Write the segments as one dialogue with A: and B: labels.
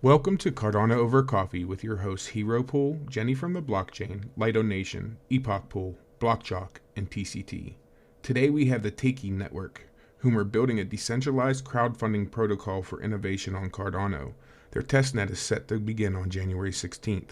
A: Welcome to Cardano Over Coffee with your hosts Hero Pool, Jenny from the Blockchain, Lido Nation, Epoch Pool, BlockChalk, and TCT. Today we have the Teiki Network, whom are building a decentralized crowdfunding protocol for innovation on Cardano. Their testnet is set to begin on January 16th.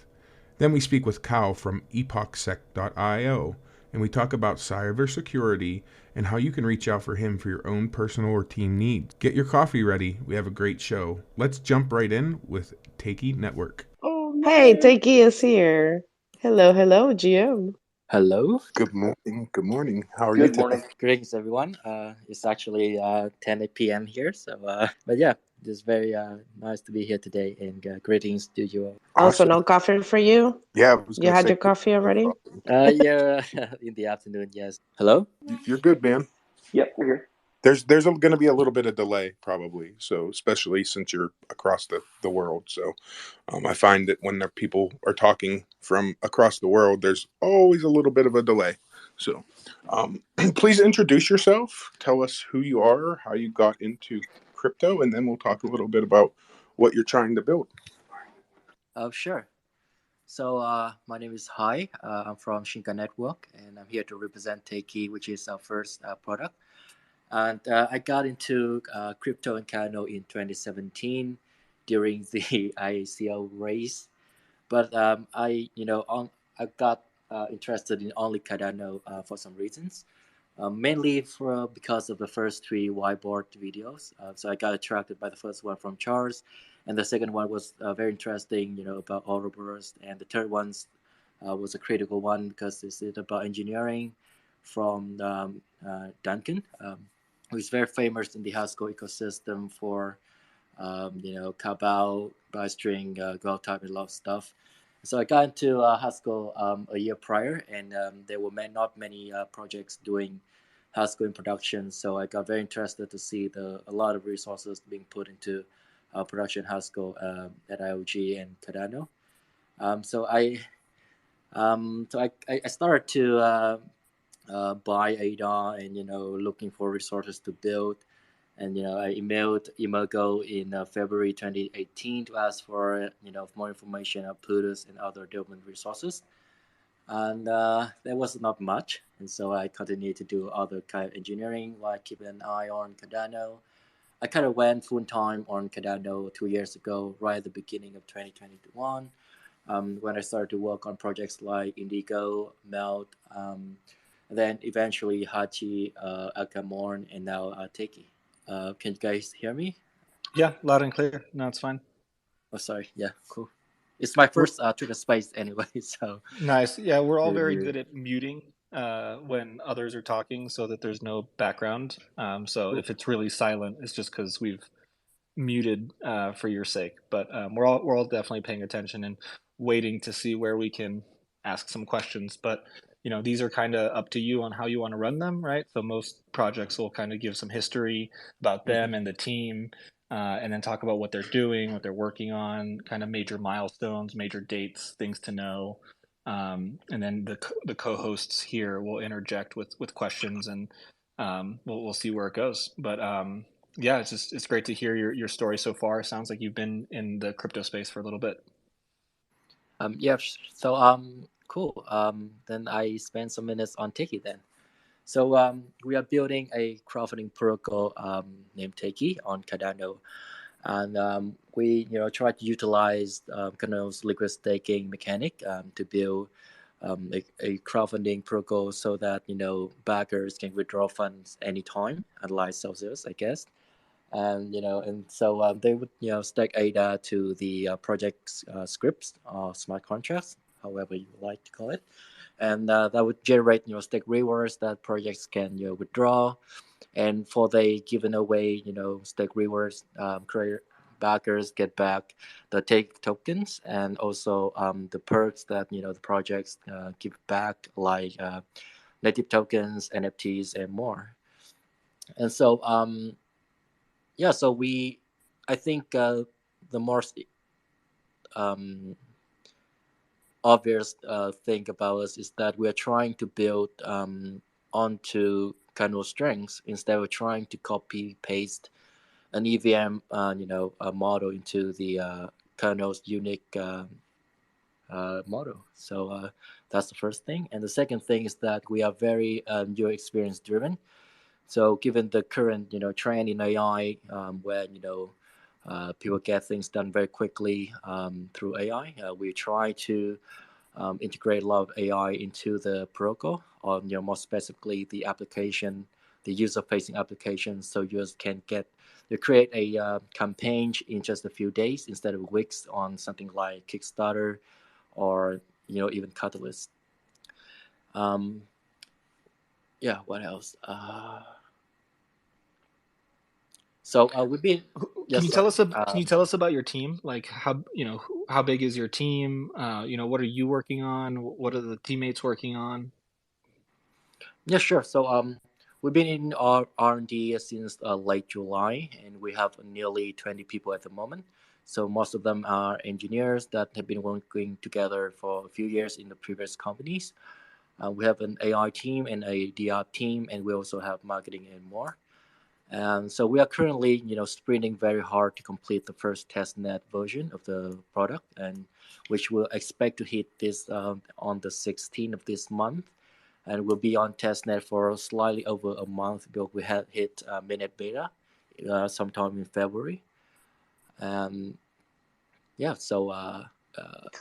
A: Then we speak with Kyle from EpochSec.io, and we talk about cyber security and how you can reach out for him for your own personal or team needs. Get your coffee ready. We have a great show. Let's jump right in with Teiki Network.
B: Hey, Teiki is here. Hello, GM.
C: Hello.
D: Good morning. Good morning. How are you today?
C: Greetings, everyone. It's actually 10 p.m. here, so but yeah, it's very nice to be here today, and greetings to you all.
B: Also,
D: Awesome.
B: no coffee for you?
D: Yeah, I was
B: You
D: going to
B: had
D: say
B: your coffee already?
C: Yeah, in the afternoon, yes. Hello.
D: you're good, man.
E: Yep, we're here.
D: There's going to be a little bit of delay probably, so especially since you're across the world. So I find that when the people are talking from across the world, there's always a little bit of a delay. So please introduce yourself. Tell us who you are, how you got into crypto, and then we'll talk a little bit about what you're trying to build.
C: Sure. So my name is Hai. I'm from Teiki Network, and I'm here to represent Teiki, which is our first product. And I got into crypto and Cardano in 2017 during the ICO race. But I got interested in only Cardano for some reasons. Mainly because of the first three whiteboard videos. So I got attracted by the first one from Charles, and the second one was very interesting, about Ouroboros, and the third one was a critical one because it's about engineering from Duncan, who is very famous in the Haskell ecosystem for Cabal, Bystring, Graph type, and a lot of stuff. So I got into Haskell a year prior, and there were not many projects doing Haskell in production. So I got very interested to see a lot of resources being put into production Haskell at IOG and Cardano. I started to buy ADA and looking for resources to build. And I emailed Emergo in February 2018 to ask for more information on Plutus and other development resources, and there was not much. And so I continued to do other kind of engineering while keeping an eye on Cardano. I kind of went full time on Cardano 2 years ago, right at the beginning of 2021, when I started to work on projects like Indigo, Melt, and then eventually Hachi, Akamorn, and now Teiki. Can you guys hear me?
E: Yeah, loud and clear. No, it's fine.
C: Oh, sorry. Yeah, cool. It's my first Twitter Space anyway, so.
E: Nice. Yeah, we're all very good at muting when others are talking so that there's no background. So if it's really silent, it's just because we've muted for your sake. But we're all definitely paying attention and waiting to see where we can ask some questions. But these are kind of up to you on how you want to run them, right? So most projects will kind of give some history about them and the team, and then talk about what they're doing, what they're working on, kind of major milestones, major dates, things to know. And then the co-hosts here will interject with questions, and we'll see where it goes. But yeah, it's great to hear your story so far. Sounds like you've been in the crypto space for a little bit.
C: Yeah. So cool. Then I spend some minutes on Teiki then. So we are building a crowdfunding protocol named Teiki on Cardano, and we try to utilize Cardano's liquid staking mechanic to build a crowdfunding protocol so that backers can withdraw funds anytime, unlike Celsius, I guess. And so they would stake ADA to the project's scripts or smart contracts, however you like to call it, and that would generate stake rewards that projects can withdraw. And for the given away stake rewards, backers get back the Teiki tokens, and also the perks that the projects give back, like native tokens, NFTs, and more. And so so I think the most obvious thing about us is that we are trying to build onto Cardano strengths instead of trying to copy paste an EVM a model into the kernel's unique model. So that's the first thing. And the second thing is that we are very user experience driven. So given the current trend in AI, where people get things done very quickly through AI, we try to integrate a lot of AI into the protocol, or more specifically the application, the user-facing application, so users can create a campaign in just a few days instead of weeks on something like Kickstarter or even Catalyst. Yeah, what else? So we've been.
E: Can you tell us? Can you tell us about your team? Like how big is your team? What are you working on? What are the teammates working on?
C: Yeah, sure. So we've been in our R&D since late July, and we have nearly 20 people at the moment. So most of them are engineers that have been working together for a few years in the previous companies. We have an AI team and a DR team, and we also have marketing and more. And so we are currently, sprinting very hard to complete the first testnet version of the product, and which we'll expect to hit this on the 16th of this month, and we'll be on testnet for slightly over a month because we had hit mainnet beta sometime in February. Yeah, so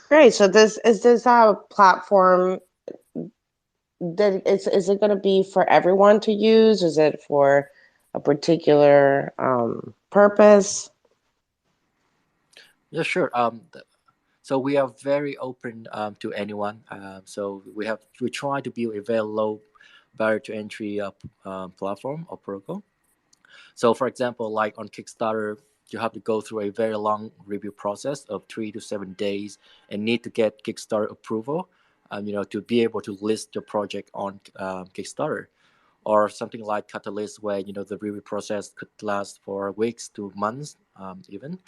B: Great. So is this a platform that is it going to be for everyone to use? Is it for a particular purpose?
C: Yeah, sure. So we are very open to anyone. So we try to build a very low barrier to entry platform or protocol. So for example, like on Kickstarter, you have to go through a very long review process of 3 to 7 days and need to get Kickstarter approval, to be able to list your project on Kickstarter. Or something like Catalyst, where the review process could last for weeks to months, even.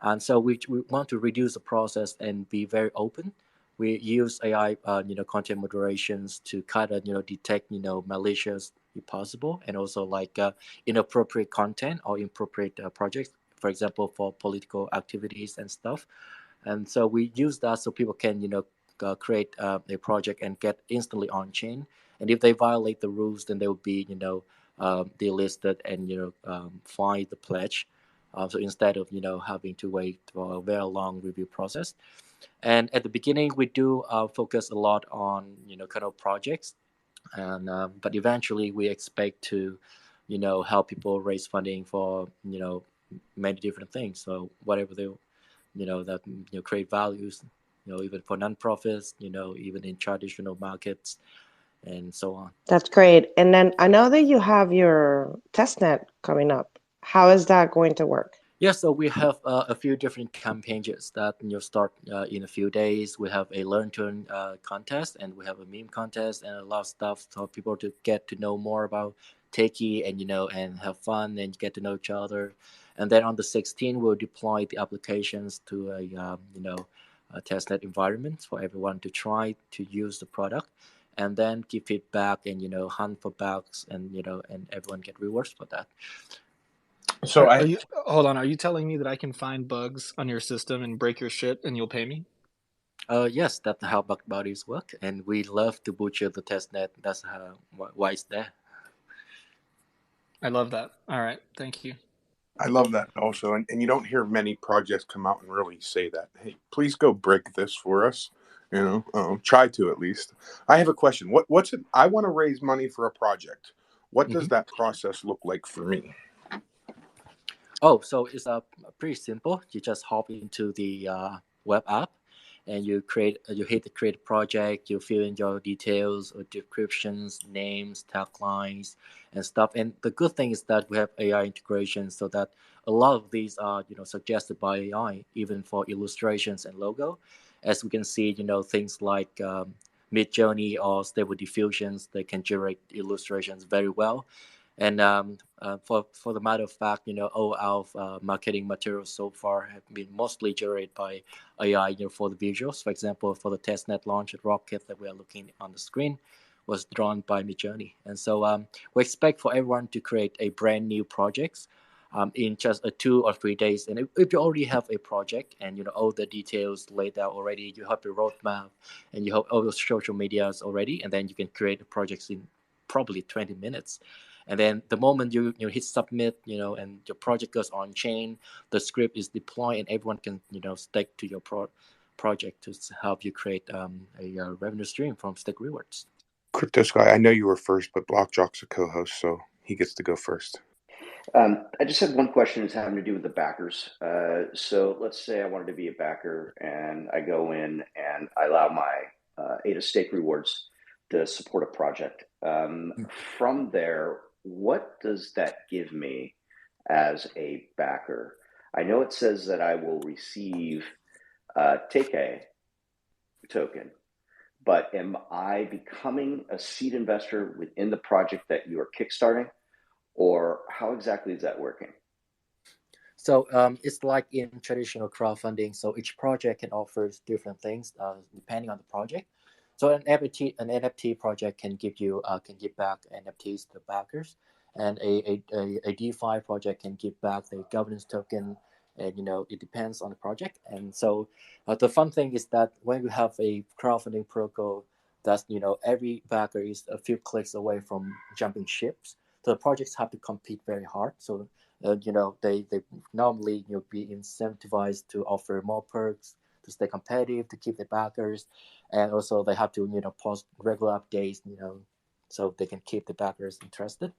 C: And so we want to reduce the process and be very open. We use AI, content moderations to kind of, detect, malicious if possible, and also like inappropriate content or inappropriate projects, for example, for political activities and stuff. And so we use that so people can, create a project and get instantly on chain. And if they violate the rules, then they will be, delisted and, fine the pledge. So instead of having to wait for a very long review process, and at the beginning we do focus a lot on kind of projects, and but eventually we expect to help people raise funding for many different things. So whatever they that create values, even for nonprofits, even in traditional markets, and so on.
B: That's great. And then I know that you have your testnet coming up. How is that going to work?
C: Yeah, so we have a few different campaigns that start in a few days. We have a learn to earn contest, and we have a meme contest, and a lot of stuff for people to get to know more about Teiki and and have fun and get to know each other. And then on the 16th, we'll deploy the applications to a testnet environment for everyone to try to use the product, and then give feedback and hunt for bugs, and and everyone get rewards for that.
E: So hold on. Are you telling me that I can find bugs on your system and break your shit and you'll pay me?
C: Yes, that's how bug bounties work, and we love to butcher the testnet. That's why it's there.
E: I love that. All right, thank you.
D: I love that also, and you don't hear many projects come out and really say that. Hey, please go break this for us. Try to at least. I have a question. What's it? I want to raise money for a project. What does that process look like for me?
C: Oh, so it's pretty simple. You just hop into the web app, and you hit the create project. You fill in your details or descriptions, names, taglines, and stuff. And the good thing is that we have AI integration, so that a lot of these are suggested by AI, even for illustrations and logo. As we can see, things like Midjourney or Stable Diffusions, they can generate illustrations very well. And for the matter of fact, all our marketing materials so far have been mostly generated by AI, for the visuals. For example, for the testnet launch rocket that we are looking on the screen was drawn by Midjourney. And so we expect for everyone to create a brand new projects in just 2 or 3 days. And if you already have a project and all the details laid out already, you have the roadmap and you have all the social medias already, and then you can create the projects in probably 20 minutes. And then the moment you hit submit, and your project goes on chain, the script is deployed, and everyone can stake to your project to help you create a revenue stream from stake rewards.
D: Crypto Sky, I know you were first, but BlockJock's a co-host, so he gets to go first.
F: I just had one question. It's having to do with the backers. So let's say I wanted to be a backer, and I go in and I allow my ADA stake rewards to support a project. From there, what does that give me as a backer? I know it says that I will receive Teiki token, but am I becoming a seed investor within the project that you are kickstarting, or how exactly is that working?
C: So it's like in traditional crowdfunding. So each project can offer different things depending on the project. So an NFT project can give back NFTs to the backers, and a DeFi project can give back the governance token. And it depends on the project. And so the fun thing is that when you have a crowdfunding protocol, that's every backer is a few clicks away from jumping ships. So the projects have to compete very hard. So they normally be incentivized to offer more perks to stay competitive, to keep the backers, and also they have to post regular updates, so they can keep the backers interested.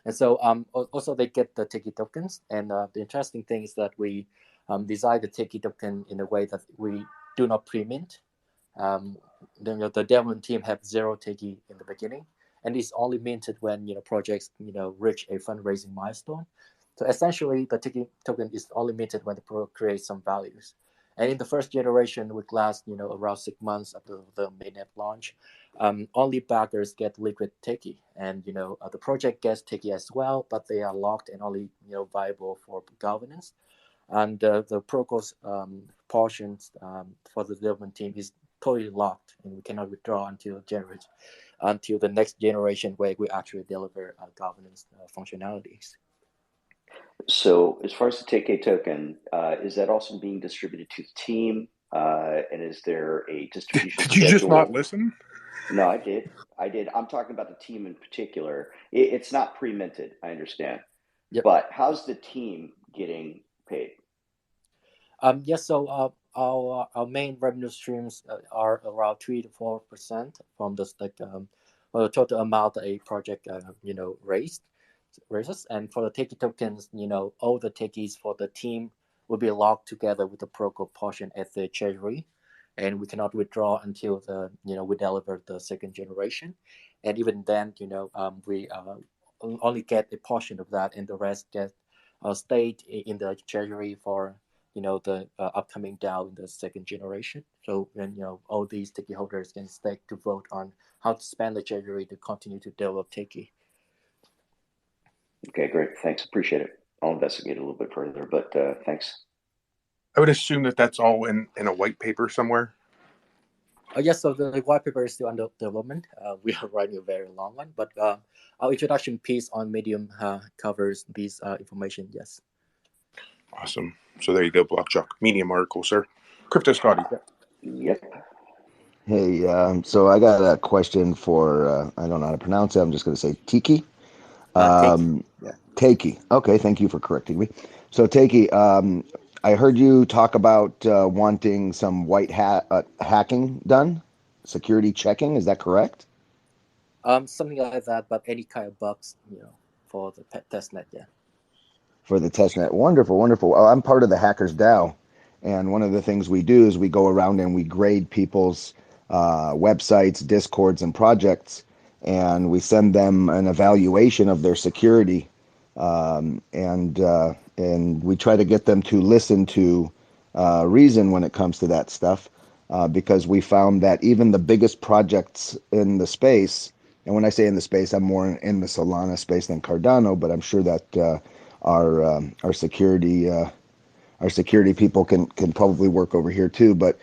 C: And so also they get the Teiki tokens. And the interesting thing is that we design the Teiki token in a way that we do not pre-mint. The development team have 0 Teiki in the beginning, and it's only minted when projects reach a fundraising milestone. So essentially, the Teiki token is only minted when the project creates some values. And in the first generation, which lasts around 6 months after the mainnet launch, only backers get liquid Teiki, and the project gets Teiki as well, but they are locked and only viable for governance. And the protocol's portions for the development team is totally locked, and we cannot withdraw until the next generation where we actually deliver governance functionalities.
F: So as far as the Teiki token, is that also being distributed to the team? And is there a distribution
D: Did
F: schedule?
D: you just not listen?
F: No, I did. I'm talking about the team in particular. It's not pre-minted, I understand. Yep. But how's the team getting paid?
C: Yes, so our main revenue streams are around 3 to 4% from the total amount a project raises. And for the Teiki tokens, all the Teikis for the team will be locked together with the protocol portion at the treasury, and we cannot withdraw until we deliver the second generation. And even then, we only get a portion of that, and the rest get stayed in the treasury for the upcoming DAO in the second generation. So when all these Teiki holders can stake to vote on how to spend the treasury to continue to develop Teiki.
F: Okay, great. Thanks. Appreciate it. I'll investigate a little bit further, but thanks.
D: I would assume that that's all in a white paper somewhere.
C: Yes, so the white paper is still under development. We are writing a very long one, but our introduction piece on Medium covers these information, yes.
D: Awesome. So there you go, BlockJock. Medium article, sir. Crypto Scotty.
F: Yep.
G: Hey, so I got a question for, I don't know how to pronounce it. I'm just going to say Teiki.
C: Teiki. Yeah.
G: Teiki. Okay, thank you for correcting me. So Teiki, I heard you talk about wanting some white hat hacking done, security checking. Is that correct?
C: Something like that, but any kind of bugs, for the testnet, yeah.
G: For the testnet. Wonderful, wonderful. Well, I'm part of the Hackers DAO, and one of the things we do is we go around and we grade people's websites, discords, and projects, and we send them an evaluation of their security, and we try to get them to listen to reason when it comes to that stuff, because we found that even the biggest projects in the space, and when I say in the space, I'm more in the Solana space than Cardano, but I'm sure that our security people can probably work over here too. But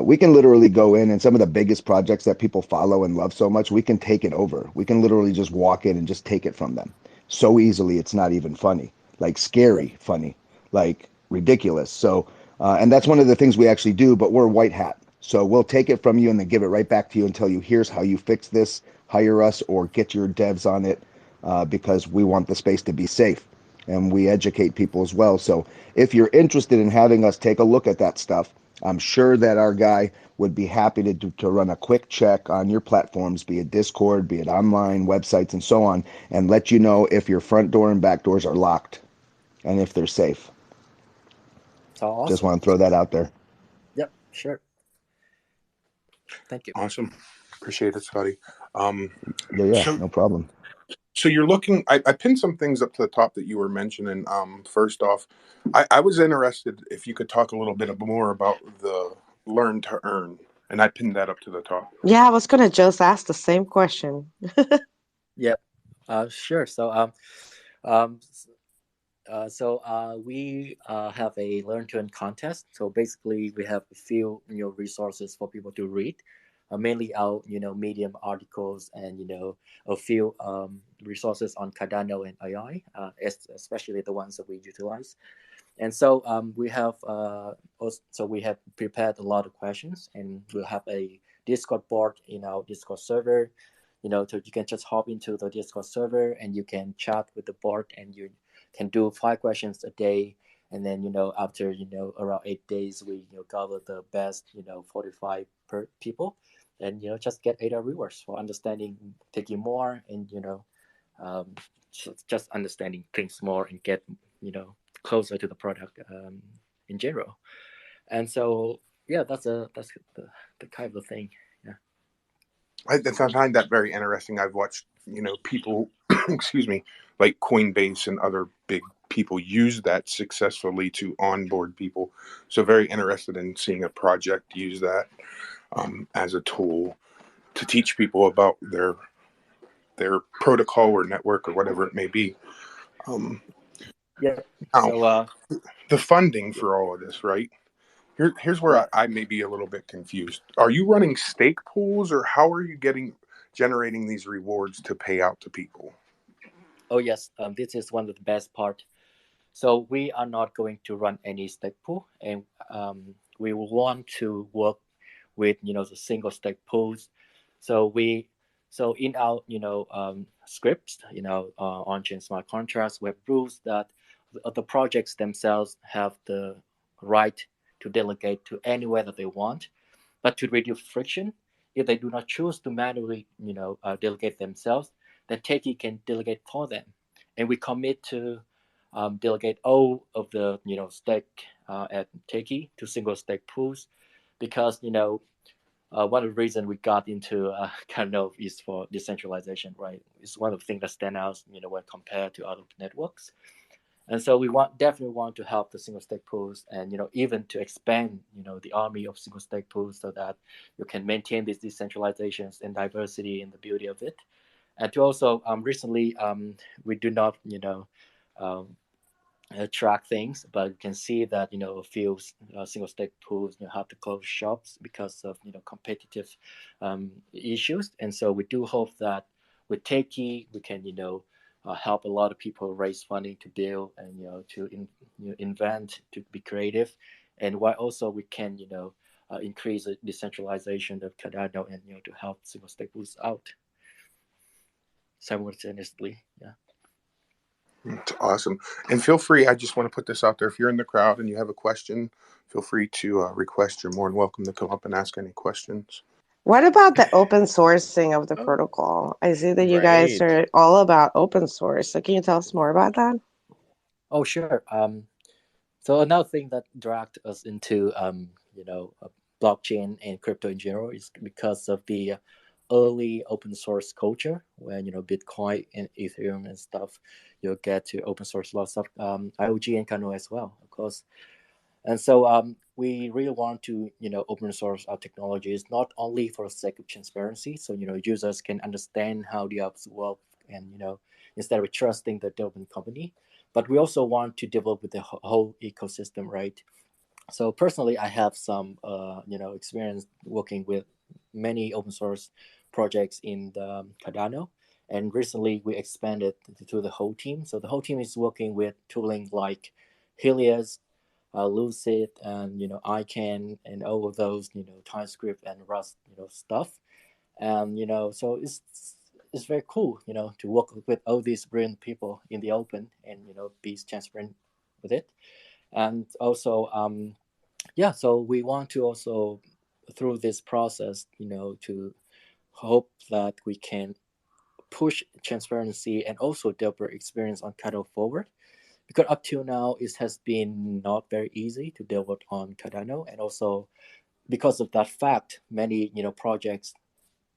G: we can literally go in, and some of the biggest projects that people follow and love so much, we can take it over. We can literally just walk in and just take it from them so easily, it's not even funny. like scary funny, like ridiculous. So and that's one of the things we actually do, but we're white hat. So we'll take it from you and then give it right back to you and tell you, here's how you fix this, hire us or get your devs on it, because we want the space to be safe and we educate people as well. So if you're interested in having us take a look at that stuff, I'm sure that our guy would be happy to run a quick check on your platforms, be it Discord, be it online, websites, and so on, and let you know if your front door and back doors are locked and if they're safe.
C: So awesome.
G: Just want to throw that out there.
C: Yep, sure. Thank you.
D: Awesome. Appreciate it, Scotty.
G: Yeah, no problem.
D: So you're looking, I pinned some things up to the top that you were mentioning. First off, I was interested if you could talk a little bit more about the learn to earn. And I pinned that up to the top.
B: Yeah, I was gonna just ask the same question.
C: Yep. Sure. So we have a learn to earn contest. So basically, we have a few resources for people to read, mainly our Medium articles and a few resources on Cardano and AI, especially the ones that we utilize. And so we have prepared a lot of questions, and we'll have a Discord board in our Discord server. So you can just hop into the Discord server and you can chat with the board, and you can do 5 questions a day. And then after around 8 days, we cover the best 45 per people, and just get 8 rewards for understanding, taking more, and just understanding things more and get closer to the product in general. And so that's the kind of thing.
D: I find that very interesting. I've watched people excuse me, like Coinbase and other big people use that successfully to onboard people. So very interested in seeing a project use that as a tool to teach people about their protocol or network or whatever it may be.
C: Yeah.
D: Now, the funding for all of this, right? Here's where I may be a little bit confused. Are you running stake pools, or how are you generating these rewards to pay out to people?
C: Oh yes, this is one of the best part. So we are not going to run any stake pool, and we want to work with the single stake pools. So in our scripts, on-chain smart contracts, we have rules that the projects themselves have the right to delegate to anywhere that they want. But to reduce friction, if they do not choose to manually delegate themselves, then Teiki can delegate for them, and we commit to delegate all of the stake at Teiki to single stake pools, because one of the reasons we got into Cardano is for decentralization, right? It's one of the things that stand out, when compared to other networks. And so we definitely want to help the single stake pools, and even to expand the army of single stake pools, so that you can maintain these decentralizations and diversity and the beauty of it. And to also recently we do not track things, but you can see that a few single stake pools have to close shops because of competitive issues. And so we do hope that with Teiki we can help a lot of people raise funding to build and to invent, to be creative, and while also we can increase the decentralization of Cardano and to help single stake pools out simultaneously. Yeah.
D: It's awesome. And feel free, I just want to put this out there. If you're in the crowd and you have a question, feel free to request. You're more than welcome to come up and ask any questions.
B: What about the open sourcing of the protocol? I see that you guys are all about open source. So can you tell us more about that?
C: Oh, sure. So another thing that dragged us into blockchain and crypto in general is because of the early open source culture, when Bitcoin and Ethereum and stuff, you'll get to open source lots of IOG and Cardano as well, of course. And so we really want to open source our technologies, not only for the sake of transparency, so users can understand how the apps work, and instead of trusting the development company, but we also want to develop with the whole ecosystem, right? So personally, I have some experience working with many open source projects in the Cardano, And recently we expanded to the whole team. So the whole team is working with tooling like Helios, Lucid, and ICANN, and all of those TypeScript and Rust stuff. And so it's very cool to work with all these brilliant people in the open and be transparent with it. And also so we want to also through this process to hope that we can push transparency and also developer experience on Cardano forward, because up till now it has been not very easy to develop on Cardano, and also because of that fact, many projects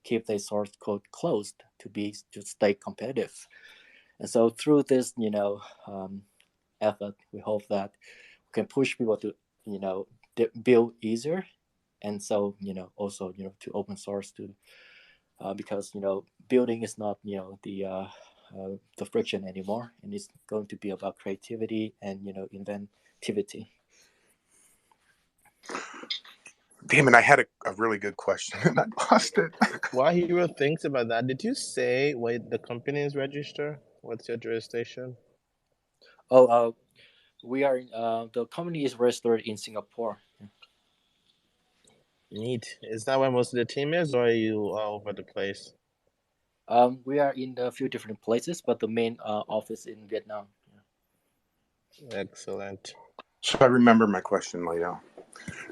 C: keep their source code closed to stay competitive. And so through this effort, we hope that we can push people to build easier, and so also to open source to because building is not the friction anymore, and it's going to be about creativity and inventivity.
D: Damn it, I had a really good question and I lost it.
H: While Hero thinks about that, did you say the company is registered? What's your jurisdiction?
C: We are the company is registered in Singapore.
H: Neat. Is that where most of the team is, or are you all over the place?
C: We are in a few different places, but the main office in Vietnam.
H: Excellent.
D: So I remember my question, Lido.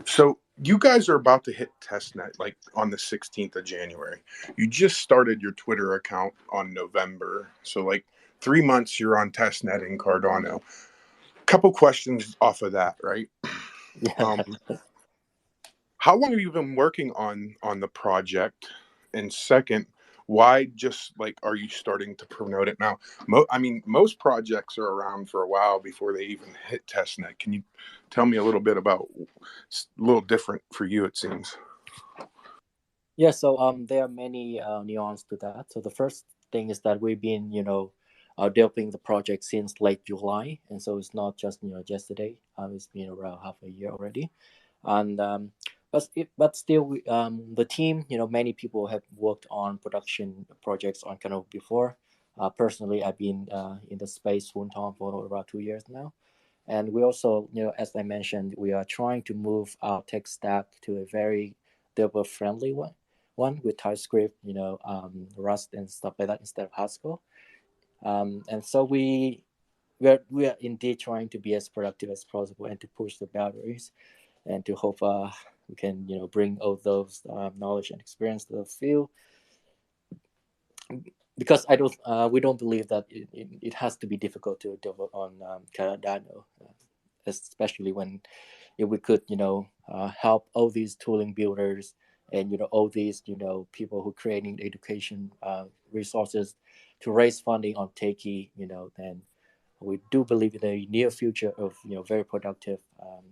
D: So you guys are about to hit testnet like on the 16th of January. You just started your Twitter account on November. So like 3 months you're on testnet in Cardano. Couple questions off of that, right?
C: Yeah.
D: How long have you been working on the project? And second, why just like are you starting to promote it now? Most projects are around for a while before they even hit testnet. Can you tell me a little bit about a little different for you, it seems?
C: Yeah, so there are many nuances to that. So the first thing is that we've been developing the project since late July, and so it's not just yesterday. It's been around half a year already, and but still, the team, many people have worked on production projects on Cardano before. Personally, I've been in the space full time for about 2 years now, and we also, as I mentioned, we are trying to move our tech stack to a very developer friendly one with TypeScript, Rust and stuff like that instead of Haskell. And so we are indeed trying to be as productive as possible and to push the boundaries, and to hope we can bring all those knowledge and experience to the field. Because we don't believe that it has to be difficult to develop on Cardano, especially when if we could help all these tooling builders and all these people who creating education resources to raise funding on Teiki, then we do believe in the near future of very productive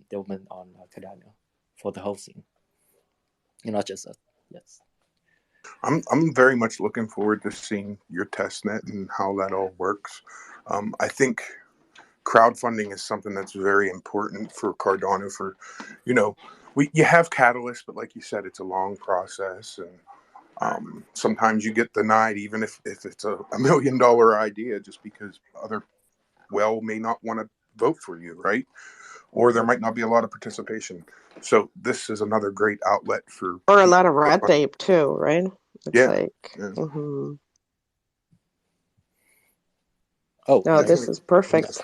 C: development on Cardano for the whole scene, not just us. Yes.
D: I'm very much looking forward to seeing your testnet and how that all works. I think crowdfunding is something that's very important for Cardano. For you have Catalyst, but like you said, it's a long process, and sometimes you get denied, even if it's a $1 million idea, just because other may not want to vote for you, right? Or there might not be a lot of participation. So this is another great outlet for
B: or a lot of red tape too, right? It's
D: yeah.
B: Mm-hmm.
C: Oh
B: no, this is perfect.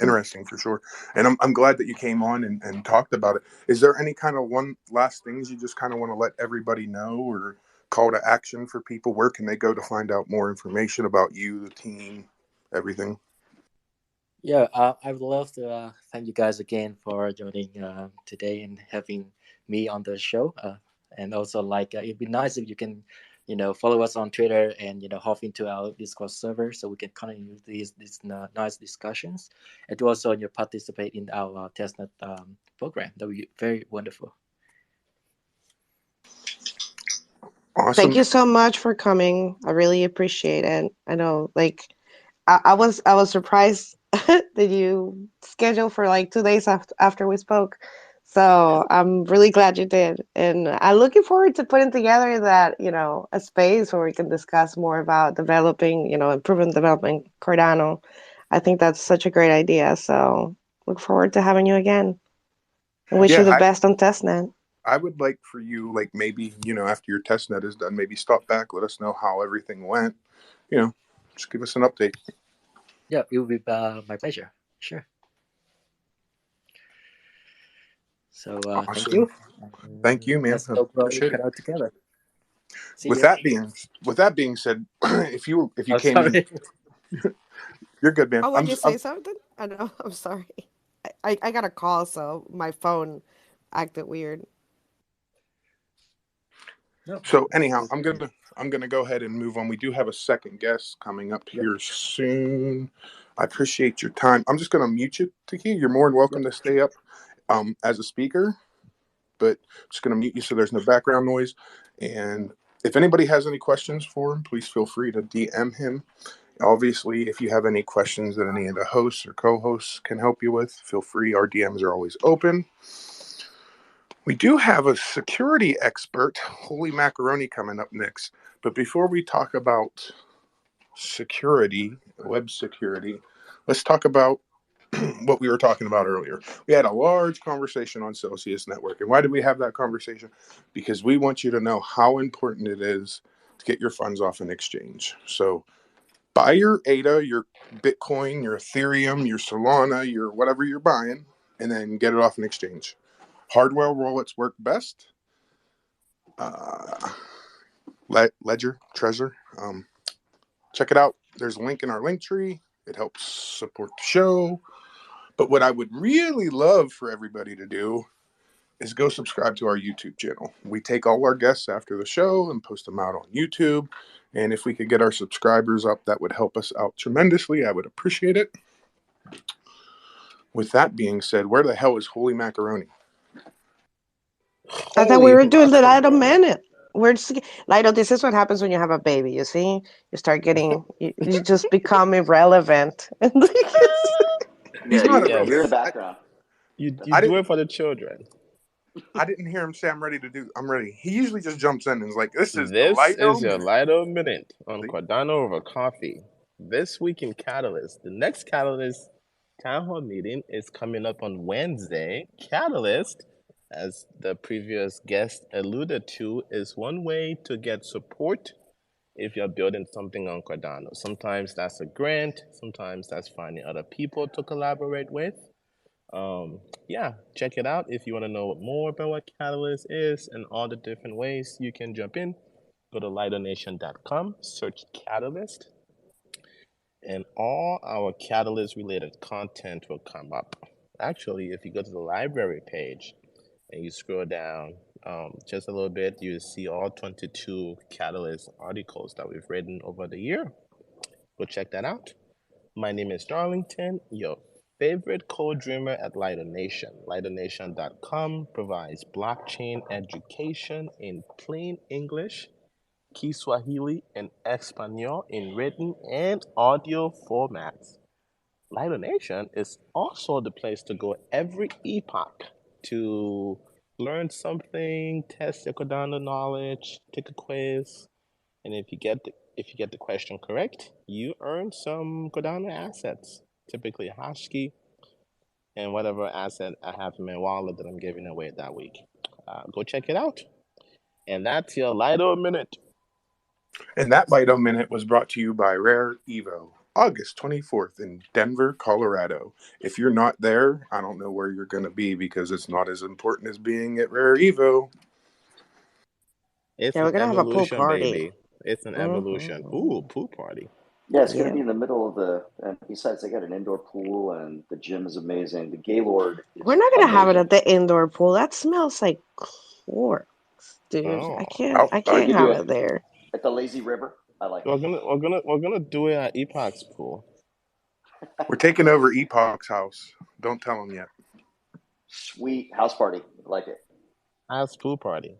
D: Interesting for sure. And I'm glad that you came on and talked about it. Is there any kind of one last things you just kind of want to let everybody know, or call to action for people? Where can they go to find out more information about you, the team, everything?
C: Yeah, I would love to thank you guys again for joining today and having me on the show. And also, it'd be nice if you can, follow us on Twitter and hop into our Discord server so we can continue these nice discussions, and to also participate in our testnet program. That would be very wonderful.
D: Awesome.
B: Thank you so much for coming. I really appreciate it. I know, I was surprised that you scheduled for 2 days after we spoke. So I'm really glad you did. And I'm looking forward to putting together that, a space where we can discuss more about developing, improving developing Cardano. I think that's such a great idea. So look forward to having you again. And wish you the best on testnet.
D: I would like for you, like maybe, after your testnet is done, maybe stop back, let us know how everything went. Just give us an update.
C: Yeah, it will be my pleasure. Sure. So
D: awesome.
C: Thank you.
D: Thank you, man.
C: Let's go cut out together.
D: With that being said, if you came in, you're good, man.
B: Oh, would you say something? I know. I'm sorry. I got a call, so my phone acted weird.
D: No. So anyhow, I'm gonna go ahead and move on. We do have a second guest coming up here soon. I appreciate your time. I'm just gonna mute you, Teiki. You're more than welcome to stay up as a speaker, but I'm just gonna mute you so there's no background noise. And if anybody has any questions for him, please feel free to DM him. Obviously, if you have any questions that any of the hosts or co-hosts can help you with, feel free. Our DMs are always open. We do have a security expert, Holy Macaroni, coming up next. But before we talk about security, web security, let's talk about what we were talking about earlier. We had a large conversation on Celsius Network. And why did we have that conversation? Because we want you to know how important it is to get your funds off an exchange. So buy your ADA, your Bitcoin, your Ethereum, your Solana, your whatever you're buying, and then get it off an exchange. Hardware wallets work best. Ledger, Trezor. Check it out. There's a link in our link tree. It helps support the show. But what I would really love for everybody to do is go subscribe to our YouTube channel. We take all our guests after the show and post them out on YouTube. And if we could get our subscribers up, that would help us out tremendously. I would appreciate it. With that being said, where the hell is Holy Macaroni?
B: I thought we were doing the Lido minute. We're just, Lido, this is what happens when you have a baby. You see, you start getting, you just become irrelevant.
F: He's not you're in the background.
H: You do it for the children.
D: I didn't hear him say I'm ready. He usually just jumps in and is like, this is
H: your Lido Minute on Cardano Over Coffee. This week in Catalyst. The next Catalyst town hall meeting is coming up on Wednesday. Catalyst, as the previous guest alluded to, is one way to get support if you're building something on Cardano. Sometimes that's a grant. Sometimes that's finding other people to collaborate with. Check it out if you want to know more about what Catalyst is and all the different ways you can jump in. Go to lidonation.com, search Catalyst, and all our Catalyst related content will come up. Actually, if you go to the library page and you scroll down just a little bit, you see all 22 Catalyst articles that we've written over the year. Go check that out. My name is Darlington, your favorite co-dreamer at Lido Nation. LidoNation.com provides blockchain education in plain English, Kiswahili, and Espanol in written and audio formats. Lido Nation is also the place to go every epoch to learn something, test your Cardano knowledge, take a quiz, and if you get the question correct, you earn some Cardano assets, typically Hashkey, and whatever asset I have in my wallet that I'm giving away that week. Go check it out. And that's your Lido Minute.
D: And that Lido Minute was brought to you by Rare Evo, August 24th in Denver, Colorado. If you're not there, I don't know where you're going to be because it's not as important as being at Rare Evo.
H: It's
B: we're going to have a pool party.
H: Baby. It's an evolution. Ooh, pool party.
F: Yeah, it's going to be in the middle of and besides, they got an indoor pool and the gym is amazing. The Gaylord is
B: We're not going to have it at the indoor pool. That smells like chlorox, dude.
H: Oh,
B: I can't have it there.
F: At the Lazy River. I like
H: it. We're gonna do it at Epoch's pool.
D: We're taking over Epoch's house. Don't tell them yet.
F: Sweet house party. I like it.
H: House pool party.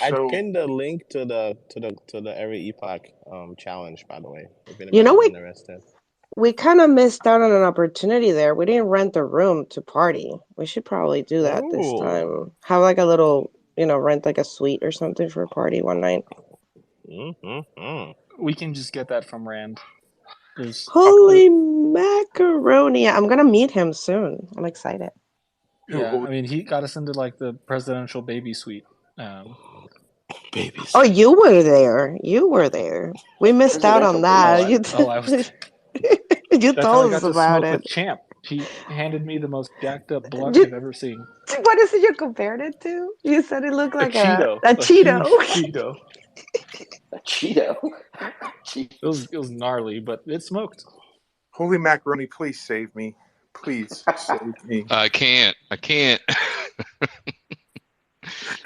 H: I pinned the link to the every Epoch challenge, by the way. If anybody's interested.
B: We kind of missed out on an opportunity there. We didn't rent a room to party. We should probably do that this time. Have like a little, rent like a suite or something for a party one night.
E: We can just get that from Rand.
B: Holy macaroni. I'm going to meet him soon. I'm excited.
E: Yeah, I mean, he got us into like the presidential baby suite.
B: Oh, you were there. You were there. We missed out on that.
E: I was.
B: You
E: That's
B: told
E: how I
B: us
E: got to
B: about
E: smoke
B: it.
E: with Champ. He handed me the most jacked up blunt I've ever seen.
B: What is it you compared it to? You said it looked like
E: Cheeto.
B: A Cheeto.
E: Huge Cheeto.
F: A Cheeto.
E: It was gnarly, but it smoked.
D: Holy macaroni! Please save me. Please save me.
I: I can't.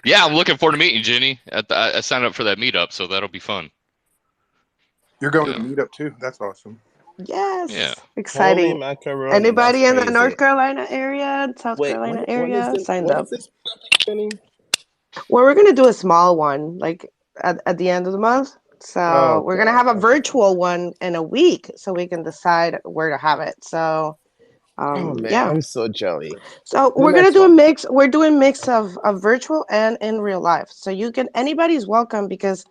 I: Yeah, I'm looking forward to meeting Jenny. I signed up for that meetup, so that'll be fun.
D: You're going to Meetup too? That's awesome.
B: Yes.
I: Yeah.
B: Exciting. Anybody in the North Carolina area, South Carolina area signed up? Well, we're going to do a small one, like at the end of the month. So we're going to have a virtual one in a week so we can decide where to have it. So, yeah.
H: I'm so jelly.
B: So we're going to do a mix. We're doing mix of virtual and in real life. So anybody's welcome because,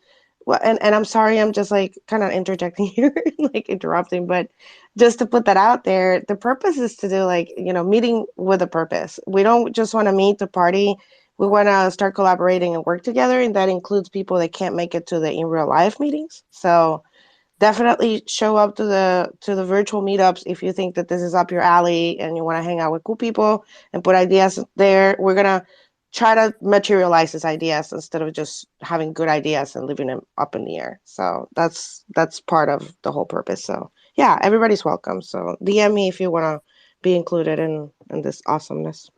B: well, and I'm sorry, I'm just like kind of interjecting here, like interrupting, but just to put that out there, the purpose is to do like, meeting with a purpose. We don't just want to meet to party. We want to start collaborating and work together. And that includes people that can't make it to the in real life meetings. So definitely show up to the virtual meetups if you think that this is up your alley and you want to hang out with cool people and put ideas there. We're going to try to materialize these ideas instead of just having good ideas and leaving them up in the air. So that's part of the whole purpose. So yeah, everybody's welcome. So DM me if you want to be included in this awesomeness.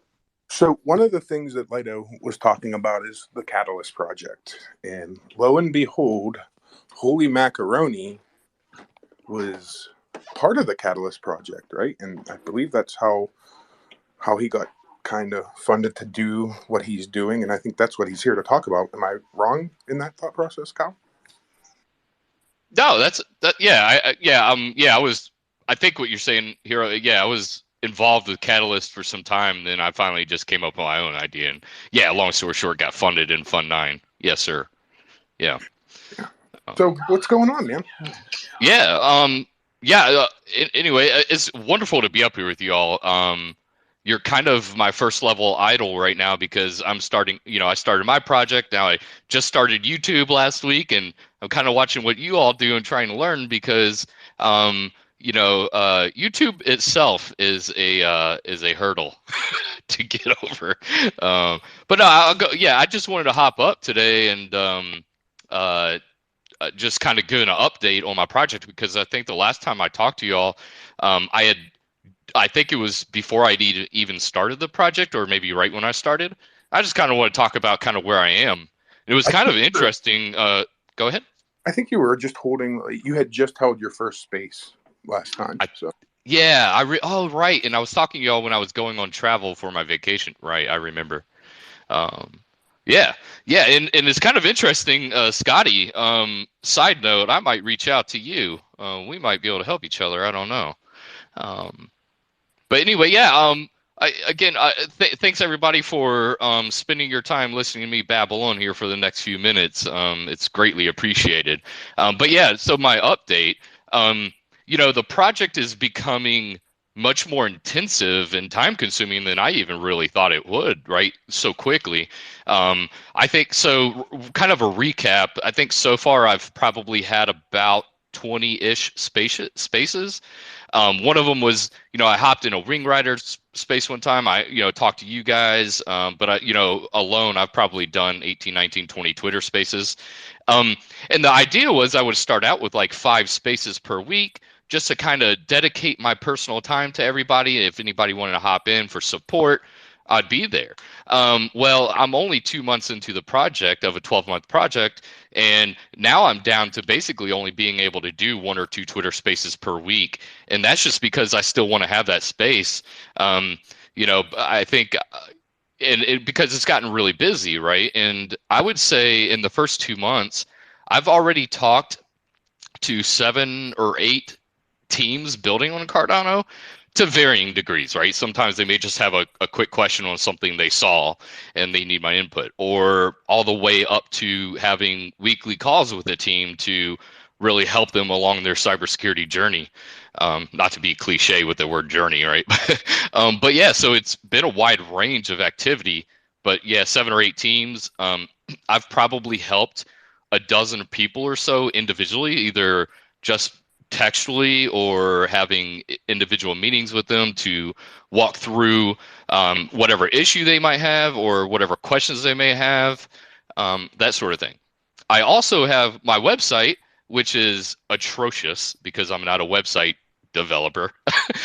D: So one of the things that Lido was talking about is the Catalyst project. And lo and behold, Holy Macaroni was part of the Catalyst project, right? And I believe that's how he got kind of funded to do what he's doing, and I think that's what he's here to talk about. Am I wrong in that thought process, Kyle?
I: No, I think what you're saying here, I was involved with Catalyst for some time, then I finally just came up with my own idea, and long story short, got funded in Fund 9. Yes, sir. Yeah.
D: So what's going on, man?
I: Anyway, it's wonderful to be up here with you all. You're kind of my first level idol right now because I'm starting, I started my project. Now I just started YouTube last week, and I'm kind of watching what you all do and trying to learn because, YouTube itself is a hurdle to get over. But no, I'll go. Yeah, I just wanted to hop up today and just kind of give an update on my project because I think the last time I talked to y'all, I think it was before I'd even started the project or maybe right when I started. I just kind of want to talk about kind of where I am. It was kind of interesting. Go ahead.
D: I think you were just you had just held your first space last time.
I: Oh, right. And I was talking to y'all when I was going on travel for my vacation. Right. I remember. Yeah. And it's kind of interesting, Scotty. Side note, I might reach out to you. We might be able to help each other. I don't know. But anyway, thanks everybody for spending your time listening to me babble on here for the next few minutes. It's greatly appreciated. So my update, the project is becoming much more intensive and time consuming than I even really thought it would, right? So quickly. I think so kind of a recap. I think so far I've probably had about 20-ish spaces. One of them was, I hopped in a Ring Rider space one time. I, talked to you guys, but I, alone, I've probably done 18, 19, 20 Twitter spaces. And the idea was I would start out with like 5 spaces per week just to kind of dedicate my personal time to everybody. If anybody wanted to hop in for support, I'd be there. Well, I'm only 2 months into the project of a 12-month project, and now I'm down to basically only being able to do 1 or 2 Twitter spaces per week, and that's just because I still want to have that space. I think, because it's gotten really busy, right? And I would say in the first 2 months, I've already talked to 7 or 8 teams building on Cardano to varying degrees, right? Sometimes they may just have a quick question on something they saw and they need my input, or all the way up to having weekly calls with the team to really help them along their cybersecurity journey. Not to be cliche with the word journey, right? But yeah, so it's been a wide range of activity. But yeah, 7 or 8 teams. I've probably helped a dozen people or so individually, either just textually or having individual meetings with them to walk through whatever issue they might have or whatever questions they may have, that sort of thing. I also have my website, which is atrocious because I'm not a website developer.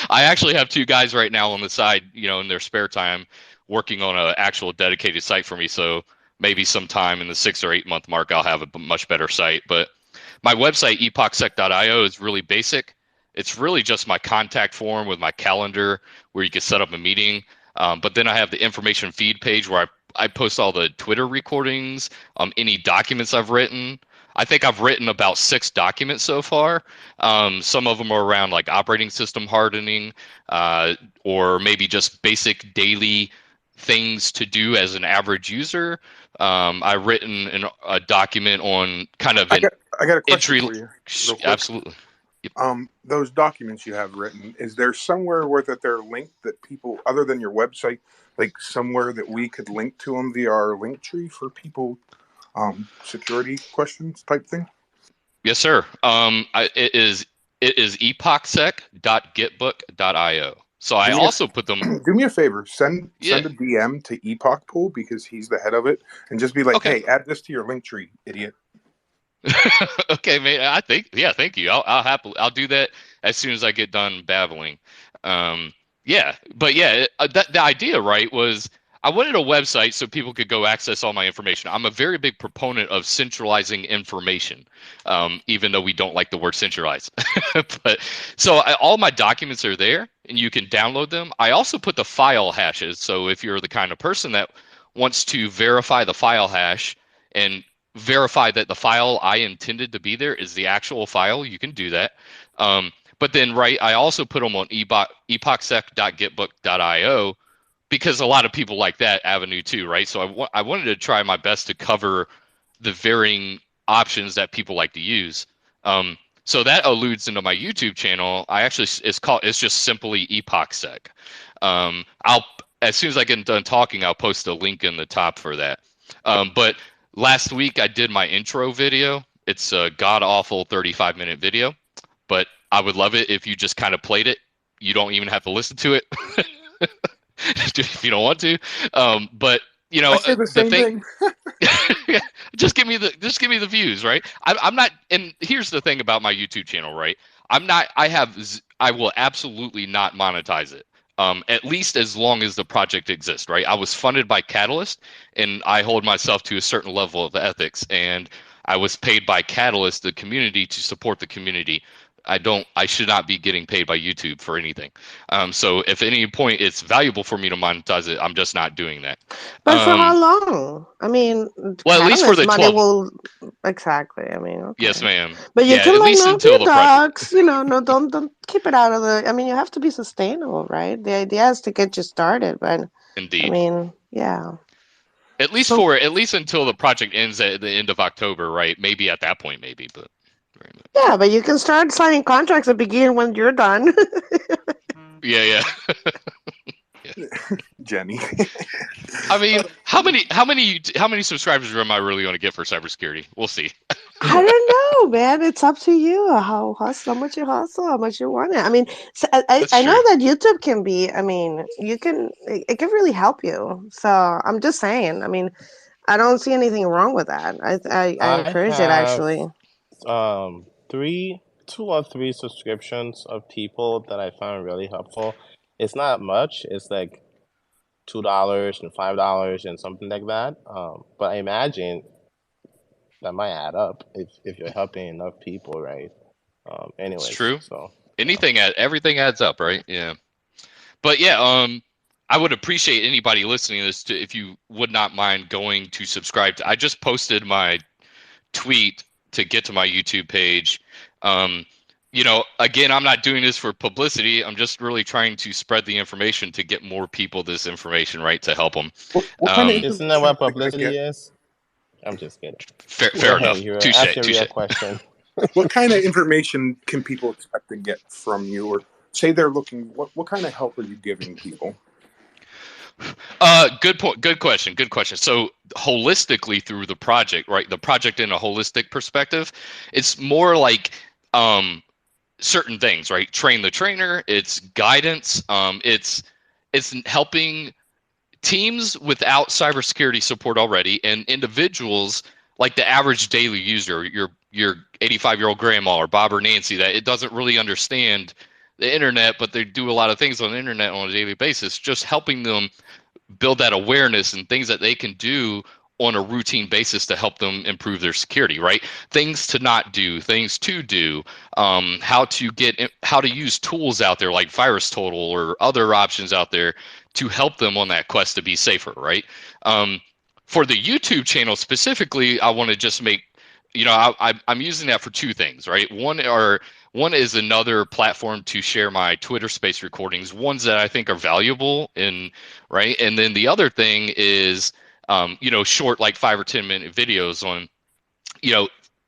I: I actually have 2 guys right now on the side, in their spare time working on an actual dedicated site for me. So maybe sometime in the 6 or 8 month mark, I'll have a much better site. But my website, epochsec.io, is really basic. It's really just my contact form with my calendar where you can set up a meeting. But then I have the information feed page where I post all the Twitter recordings, any documents I've written. I think I've written about 6 documents so far. Some of them are around like operating system hardening, or maybe just basic daily things to do as an average user. I've written a document on kind of an
D: I got a question
I: entry.
D: for you. Real quick.
I: Absolutely.
D: Those documents you have written, is there somewhere where that they're linked that people, other than your website, like somewhere that we could link to them via our link tree for people, security questions type thing?
I: Yes, sir. It is epochsec.gitbook.io. So I also put them.
D: Do me a favor, send a DM to Epoch Pool because he's the head of it, and just be like,
I: okay.
D: Hey, add this to your link tree, idiot.
I: Okay, man. Thank you. I'll do that as soon as I get done babbling. The idea, right, was I wanted a website so people could go access all my information. I'm a very big proponent of centralizing information, even though we don't like the word centralized. But so all my documents are there, and you can download them. I also put the file hashes. So if you're the kind of person that wants to verify the file hash and verify that the file I intended to be there is the actual file, you can do that. But then, right, I also put them on epochsec.gitbook.io because a lot of people like that avenue too, right? So I wanted to try my best to cover the varying options that people like to use. So that alludes into my YouTube channel. It's just simply EpochSec. As soon as I get done talking, I'll post a link in the top for that. But last week I did my intro video. It's a god awful 35-minute video, but I would love it if you just kind of played it. You don't even have to listen to it if you don't want to. But
D: I say the same thing.
I: just give me the views, right? I'm not. And here's the thing about my YouTube channel, right? I will absolutely not monetize it. At least as long as the project exists, right? I was funded by Catalyst, and I hold myself to a certain level of ethics, and I was paid by Catalyst, the community, to support the community. I should not be getting paid by YouTube for anything. So if at any point it's valuable for me to monetize it, I'm just not doing that.
B: But for how long? I mean,
I: well, at least for the
B: money
I: 12.
B: will exactly. I mean, okay.
I: Yes, ma'am.
B: But you can
I: at least until the
B: docs, no, don't keep it out of the. I mean, you have to be sustainable, right? The idea is to get you started, but
I: indeed.
B: I mean, yeah.
I: At least until the project ends at the end of October, right? Maybe at that point, maybe, but.
B: Yeah, but you can start signing contracts at the beginning when you're done.
I: Yeah.
D: Jenny.
I: I mean, how many subscribers am I really going to get for cybersecurity? We'll see.
B: I don't know, man. It's up to you. How much you hustle, how much you want it. I mean, so I know that YouTube can be. I mean, it can really help you. So I'm just saying. I mean, I don't see anything wrong with that. I encourage it actually.
H: 2 or 3 subscriptions of people that I found really helpful. It's not much. It's like $2 and $5 and something like that. But I imagine that might add up if you're helping enough people, right? Anyways,
I: it's true.
H: So
I: everything adds up, right? Yeah. But yeah, I would appreciate anybody listening to this if you would not mind going to subscribe. I just posted my tweet to get to my YouTube page. again, I'm not doing this for publicity. I'm just really trying to spread the information to get more people this information, right, to help them.
D: What kind of
H: Isn't that
D: information
H: what
D: are they going to
H: publicity
D: get?
H: is? I'm just kidding. Go
I: Fair
H: ahead,
I: enough.
H: Hero.
I: Touche,
H: Ask your
I: touche.
H: real question.
D: What kind of information can people expect to get from you, or say they're looking? What kind of help are you giving people?
I: Good point. Good question. Good question. So holistically through the project, right? The project in a holistic perspective, it's more like certain things, right? Train the trainer. It's guidance. It's helping teams without cybersecurity support already, and individuals like the average daily user, your 85-year-old grandma or Bob or Nancy, that it doesn't really understand the internet, but they do a lot of things on the internet on a daily basis. Just helping them build that awareness and things that they can do on a routine basis to help them improve their security, right? Things to not do, things to do, how to use tools out there like VirusTotal or other options out there to help them on that quest to be safer, right? For the YouTube channel specifically, I want to just make, I'm using that for two things, right? One is another platform to share my Twitter Space recordings, ones that I think are valuable, right? And then the other thing is, short, like 5 or 10 minute videos on,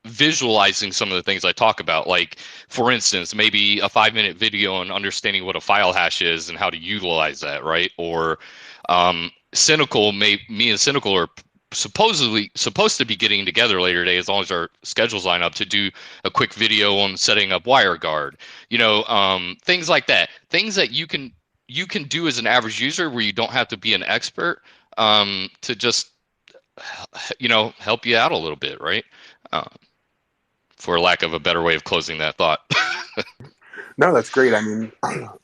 I: visualizing some of the things I talk about. Like, for instance, maybe a 5-minute video on understanding what a file hash is and how to utilize that, right? Or me and Cynical are supposed to be getting together later today, as long as our schedules line up, to do a quick video on setting up WireGuard. Things like that. Things that you can do as an average user where you don't have to be an expert, to just help you out a little bit, right? For lack of a better way of closing that thought.
D: No, that's great. I mean,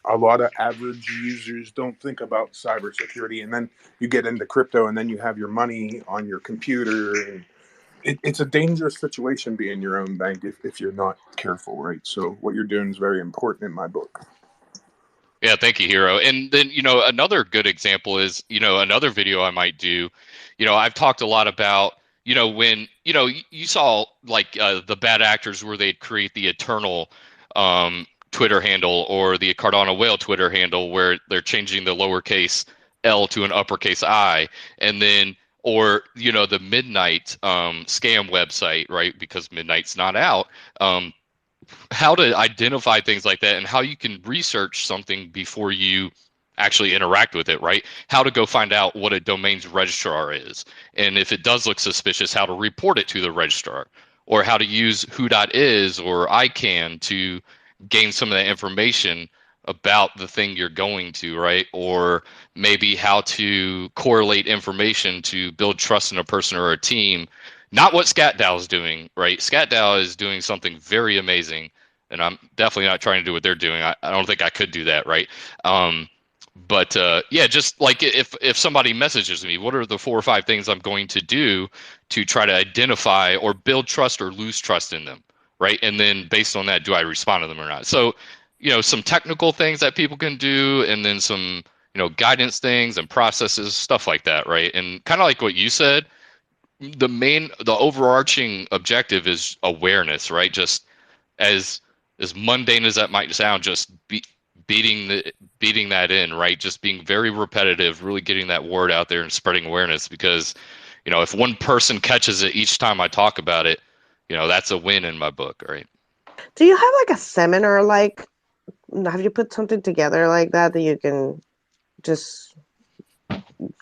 D: a lot of average users don't think about cybersecurity, and then you get into crypto, and then you have your money on your computer, and it's a dangerous situation being your own bank if you're not careful, right? So what you're doing is very important in my book.
I: Yeah, thank you, Hero. And then, another good example is, another video I might do. I've talked a lot about, when, you saw like the bad actors where they'd create the Eternal Twitter handle, or the Cardano Whale Twitter handle, where they're changing the lowercase L to an uppercase I, and then, or, the Midnight scam website, right? Because Midnight's not out. How to identify things like that, and how you can research something before you actually interact with it, right? How to go find out what a domain's registrar is, and if it does look suspicious, how to report it to the registrar, or how to use who.is or ICANN to gain some of that information about the thing you're going to, right? Or maybe how to correlate information to build trust in a person or a team. Not what ScatDAO is doing, right? ScatDAO is doing something very amazing, and I'm definitely not trying to do what they're doing. I don't think I could do that, right? But yeah, just like if somebody messages me, what are the 4 or 5 things I'm going to do to try to identify or build trust or lose trust in them, right? And then based on that, do I respond to them or not? So, some technical things that people can do, and then some, guidance things and processes, stuff like that, right? And kind of like what you said, the overarching objective is awareness, right? Just as mundane as that might sound, just beating that in, right? Just being very repetitive, really getting that word out there and spreading awareness. Because, if one person catches it each time I talk about it, that's a win in my book, right?
B: Do you have like a seminar, like, have you put something together like that you can just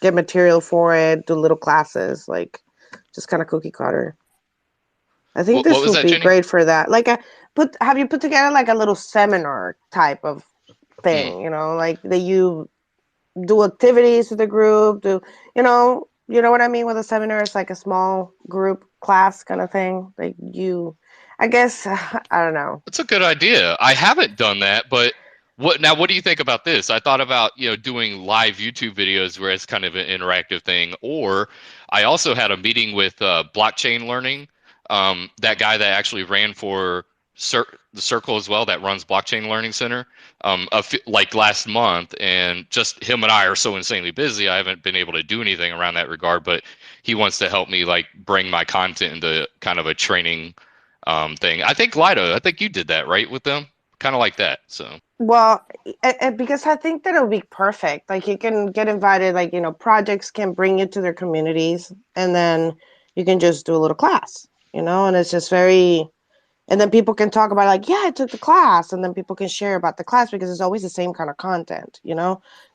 B: get material for it, do little classes, like just kind of cookie cutter? I think this would be great for that. Like, have you put together like a little seminar type of thing? Like that you do activities with the group. You know what I mean with a seminar? It's like a small group class kind of thing. Like I guess I don't know.
I: It's a good idea. I haven't done that, but what do you think about this? I thought about, doing live YouTube videos where it's kind of an interactive thing. Or I also had a meeting with Blockchain Learning, that guy that actually ran for the Circle as well, that runs Blockchain Learning Center, like last month. And just him and I are so insanely busy, I haven't been able to do anything around that regard. But he wants to help me like bring my content into kind of a training thing. I think Lido, I think you did that, right, with them? Kind of like that. So.
B: Well, because I think that it'll be perfect. Like you can get invited, like, projects can bring you to their communities, and then you can just do a little class, and it's just very, and then people can talk about like, yeah, I took the class, and then people can share about the class because it's always the same kind of content,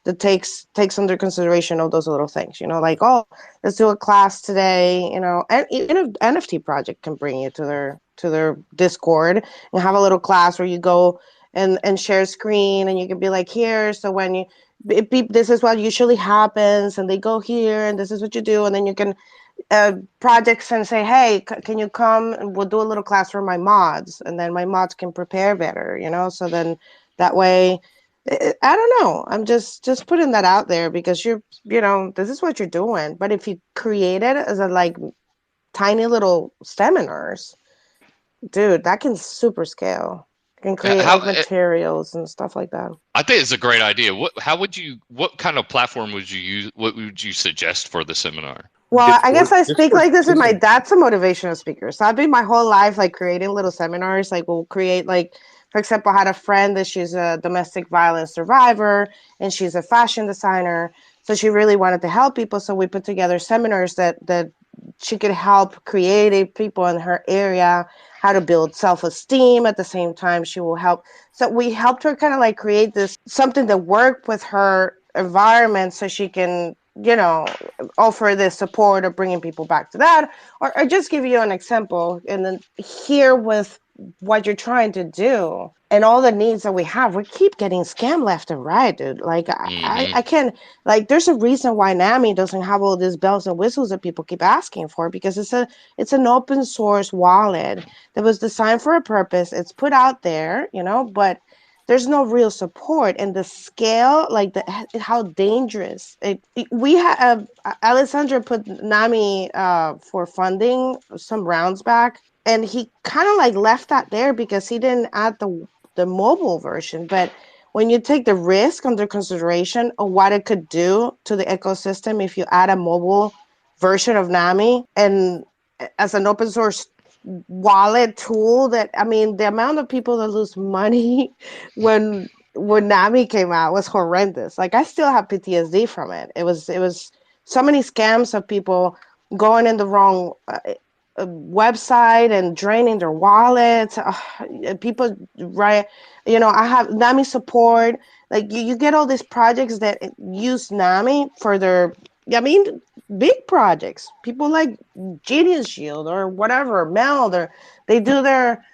B: that takes under consideration all those little things, like, oh, let's do a class today, and even an NFT project can bring you to their Discord and have a little class where you go and share screen, and you can be like, here, so when this is what usually happens, and they go here, and this is what you do, and then you can projects and say, hey, can you come and we'll do a little class for my mods, and then my mods can prepare better, so then that way, I don't know, I'm just putting that out there because this is what you're doing. But if you create it as a like tiny little seminars, dude, that can super scale. Can create like materials and stuff like that.
I: I think it's a great idea. What kind of platform would you use? What would you suggest for the seminar?
B: Well, I guess I speak like this, and my dad's a motivational speaker. So I've been my whole life like creating little seminars. Like we'll create, like, for example, I had a friend that she's a domestic violence survivor and she's a fashion designer. So she really wanted to help people. So we put together seminars that she could help creative people in her area how to build self-esteem. At the same time, she will help. So we helped her kind of like create this something that worked with her environment so she can, offer this support of bringing people back to that, or just give you an example, and then here with what you're trying to do and all the needs that we have, we keep getting scammed left and right, dude. Like I can't, like, there's a reason why NAMI doesn't have all these bells and whistles that people keep asking for, because it's an open source wallet that was designed for a purpose. It's put out there, but there's no real support, and the scale, like how dangerous we have. Alessandro put NAMI for funding some rounds back, and he kind of like left that there because he didn't add the mobile version. But when you take the risk under consideration of what it could do to the ecosystem if you add a mobile version of NAMI, and as an open source wallet tool, that, I mean, the amount of people that lose money when NAMI came out was horrendous. Like I still have PTSD from it. It was so many scams of people going in the wrong website and draining their wallets. People, right? I have NAMI support. Like you get all these projects that use NAMI for their, big projects. People like Genius Shield or whatever, Meld, or they do their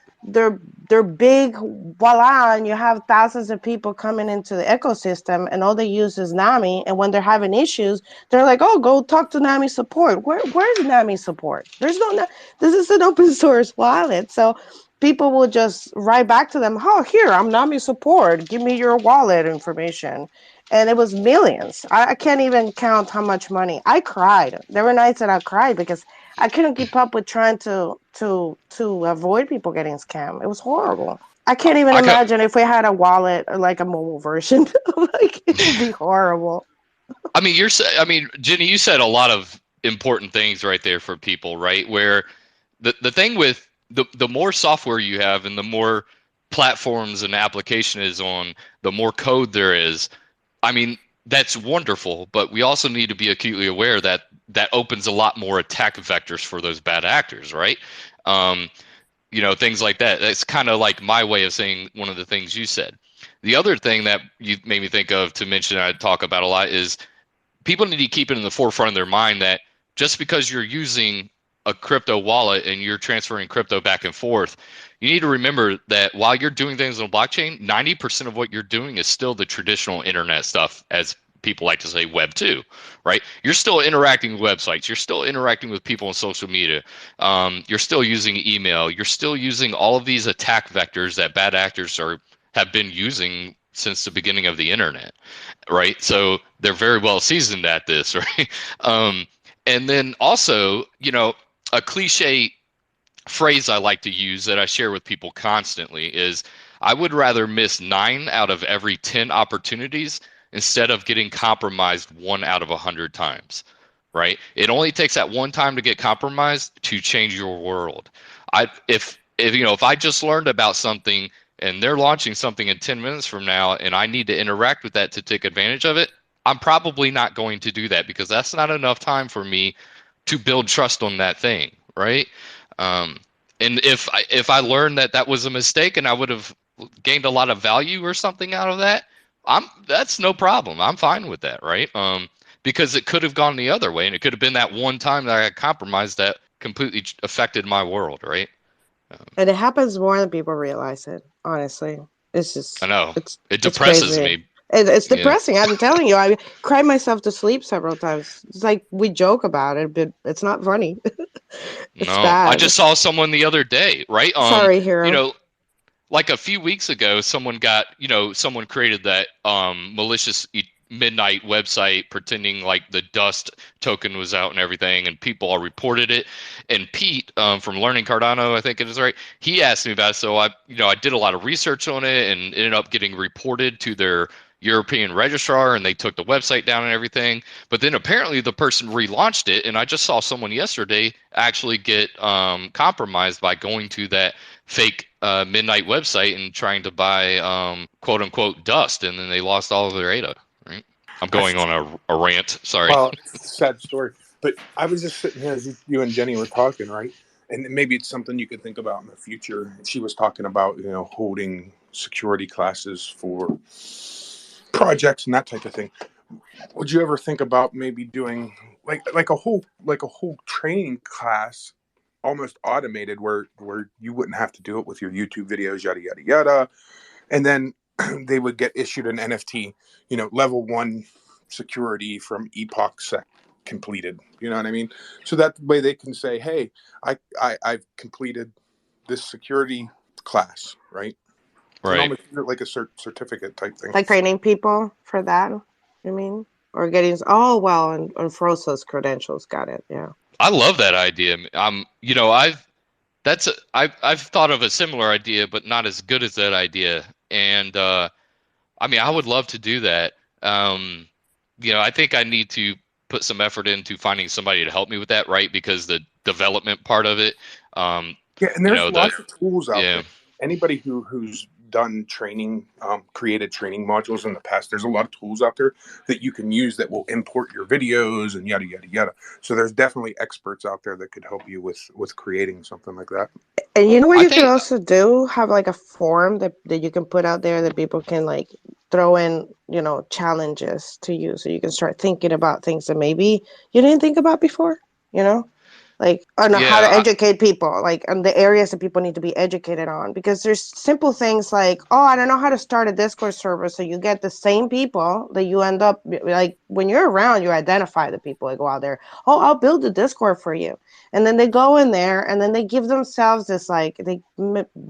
B: big voila, and you have thousands of people coming into the ecosystem, and all they use is NAMI. And when they're having issues, they're like, "Oh, go talk to NAMI support." Where's NAMI support? There's no. This is an open source wallet, so people will just write back to them, "Oh, here, I'm NAMI support. Give me your wallet information." And it was millions. I can't even count how much money. I cried. There were nights that I cried because I couldn't keep up with trying to avoid people getting scammed. It was horrible. I can't even imagine if we had a wallet or like a mobile version. Like it would be horrible.
I: I mean, Jenny, you said a lot of important things right there for people, right? Where the thing with the more software you have and the more platforms an application is on, the more code there is. I mean, that's wonderful, but we also need to be acutely aware that that opens a lot more attack vectors for those bad actors, right? Things like that. That's kind of like my way of saying one of the things you said. The other thing that you made me think of to mention, I talk about a lot, is people need to keep it in the forefront of their mind that just because you're using a crypto wallet and you're transferring crypto back and forth, you need to remember that while you're doing things on blockchain, 90% of what you're doing is still the traditional internet stuff, as people like to say, Web 2, right? You're still interacting with websites. You're still interacting with people on social media. You're still using email. You're still using all of these attack vectors that bad actors have been using since the beginning of the internet, right? So they're very well seasoned at this, right? And then also, a cliche phrase I like to use that I share with people constantly is, I would rather miss 9 out of every 10 opportunities instead of getting compromised 1 out of 100 times, right? It only takes that one time to get compromised to change your world. If if I just learned about something and they're launching something in 10 minutes from now and I need to interact with that to take advantage of it, I'm probably not going to do that because that's not enough time for me to build trust on that thing, right? Um, and if I learned that that was a mistake and I would have gained a lot of value or something out of that, that's no problem. I'm fine with that, right? Because it could have gone the other way and it could have been that one time that I got compromised that completely affected my world, right?
B: And it happens more than people realize it. Honestly, it's just
I: I know it
B: it's
I: depresses
B: crazy.
I: me.
B: It's
I: Yeah.
B: depressing. I'm telling you, I cried myself to sleep several times. It's like we joke about it, but it's not funny. It's
I: No, I
B: bad.
I: just saw someone the other day, right?
B: Sorry,
I: You
B: hero.
I: know, like a few weeks ago, someone created that malicious midnight website pretending like the dust token was out and everything, and people all reported it. And Pete from Learning Cardano, I think it is, right, he asked me about it. So I did a lot of research on it and ended up getting reported to their European registrar, and they took the website down and everything. But then apparently the person relaunched it, and I just saw someone yesterday actually get compromised by going to that fake midnight website and trying to buy quote unquote dust, and then they lost all of their ADA. Right? I'm going on a rant. Sorry.
D: Well, it's a sad story. But I was just sitting here as you and Jenny were talking, right? And maybe it's something you could think about in the future. She was talking about, holding security classes for projects and that type of thing. Would you ever think about maybe doing like a whole training class, almost automated, where you wouldn't have to do it with your YouTube videos, yada yada yada, and then they would get issued an NFT, level 1 security from EpochSec completed. You know what I mean? So that way they can say, hey, I've completed this security class, right? And
I: Right.
D: almost like a certificate type thing.
B: Like training people for that, you mean? Or getting, and froze those credentials. Got it, yeah.
I: I love that idea. I've thought of a similar idea, but not as good as that idea. And I would love to do that. I think I need to put some effort into finding somebody to help me with that, right? Because the development part of it.
D: And there's lots of tools out there. Anybody who's done training, created training modules in the past, there's a lot of tools out there that you can use that will import your videos and yada yada yada. So there's definitely experts out there that could help you with creating something like that.
B: And you know what could also do? Have like a form that you can put out there that people can like throw in, challenges to you, so you can start thinking about things that maybe you didn't think about before, like on how to educate people, like on the areas that people need to be educated on, because there's simple things like, I don't know how to start a Discord server. So you get the same people that you end up like when you're around, you identify the people that go out there. I'll build a Discord for you. And then they go in there and then they give themselves this, like they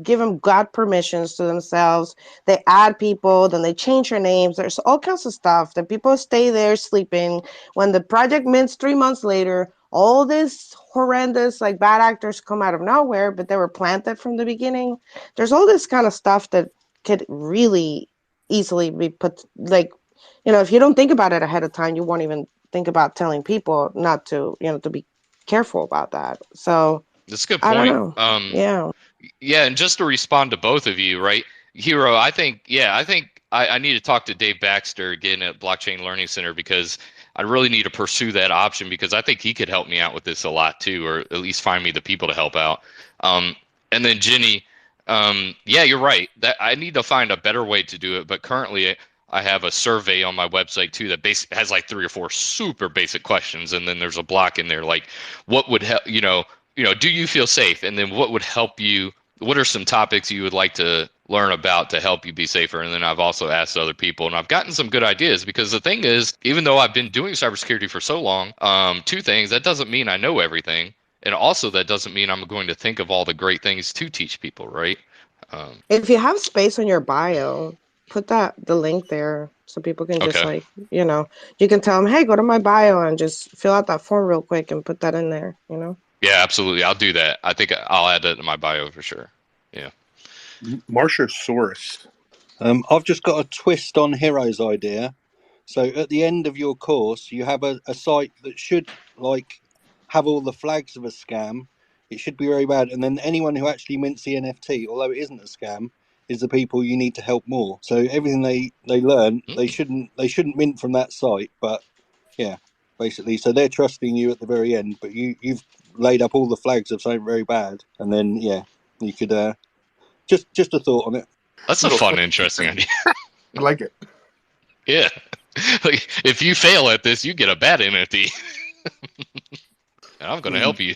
B: give them God permissions to themselves. They add people, then they change their names. There's all kinds of stuff that people stay there sleeping. When the project mints 3 months later, all this horrendous, like bad actors come out of nowhere, but they were planted from the beginning. There's all this kind of stuff that could really easily be put, like, if you don't think about it ahead of time, you won't even think about telling people not to, to be careful about that. So
I: that's a good point.
B: I don't know.
I: Yeah, and just to respond to both of you, right, Hero, I think I need to talk to Dave Baxter again at Blockchain Learning Center, because I really need to pursue that option, because I think he could help me out with this a lot too, or at least find me the people to help out. And then Jenny, you're right. That I need to find a better way to do it. But currently, I have a survey on my website too that has like 3 or 4 super basic questions, and then there's a block in there like, what would help? Do you feel safe? And then what would help you? What are some topics you would like to learn about to help you be safer? And then I've also asked other people, and I've gotten some good ideas, because the thing is, even though I've been doing cybersecurity for so long, 2 things, that doesn't mean I know everything. And also that doesn't mean I'm going to think of all the great things to teach people, right?
B: If you have space on your bio, put the link there so people can just you can tell them, hey, go to my bio and just fill out that form real quick and put that in there,
I: Yeah, absolutely. I'll do that. I think I'll add that to my bio for sure. Yeah.
D: Marciasaurus.
J: I've just got a twist on Hero's idea. So at the end of your course, you have a site that should like have all the flags of a scam, It should be very bad. And then anyone who actually mints the NFT, although it isn't a scam, is the people you need to help more. So everything they learn, they shouldn't mint from that site. But yeah, basically, so they're trusting you at the very end, but you've laid up all the flags of something very bad, and then yeah, you could just a thought on it.
I: That's a fun, interesting idea.
D: I like it.
I: Yeah, like if you fail at this, you get a bad NFT. And I'm going to help you.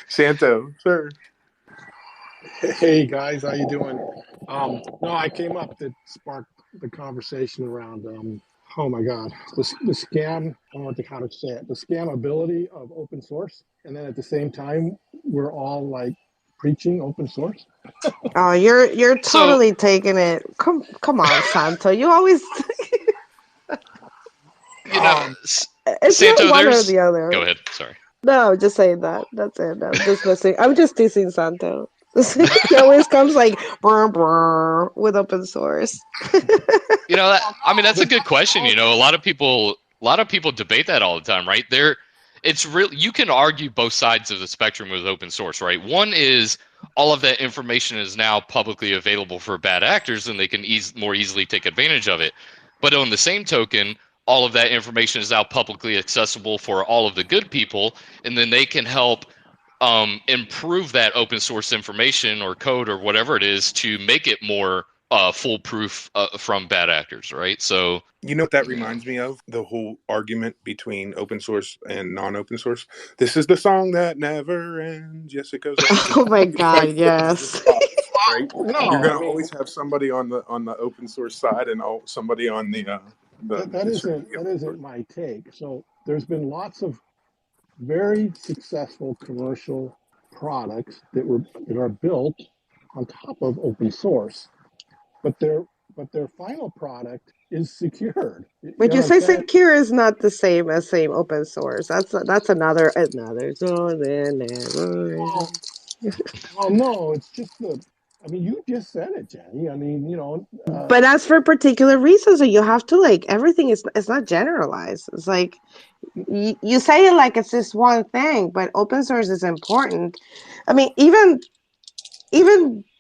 D: Santo, sir.
K: Hey guys, how you doing? No, I came up to spark the conversation around oh my god, the scam. I don't know how to say it. The scamability of open source, and then at the same time, we're all like preaching open source.
B: Oh, you're totally taking it. Come on, Santo. You always. It's
I: Santo,
B: not one or the other.
I: Go ahead. Sorry.
B: No, just saying that. That's it. I'm just teasing Santo. He always comes like brr, brr, with open source.
I: That's a good question. A lot of people debate that all the time, right? It's really, you can argue both sides of the spectrum with open source, right? One is all of that information is now publicly available for bad actors, and they can more easily take advantage of it. But on the same token, all of that information is now publicly accessible for all of the good people, and then they can help improve that open source information or code or whatever it is to make it more foolproof from bad actors, right? So
D: what that reminds me of? The whole argument between open source and non-open source. This is the song that never ends. Yes, it goes on.
B: Oh my god, yes.
D: Right?
K: No,
D: you're gonna always have somebody on the open source side and somebody on the
K: that isn't my take. So there's been lots of very successful commercial products that are built on top of open source, but their final product is secured.
B: But you say secure is not the same as saying open source. That's another.
K: Well, no, it's just you just said it, Jenny.
B: But as for particular reasons, so you have to everything is. It's not generalized. It's like you say it like it's just one thing, but open source is important. Even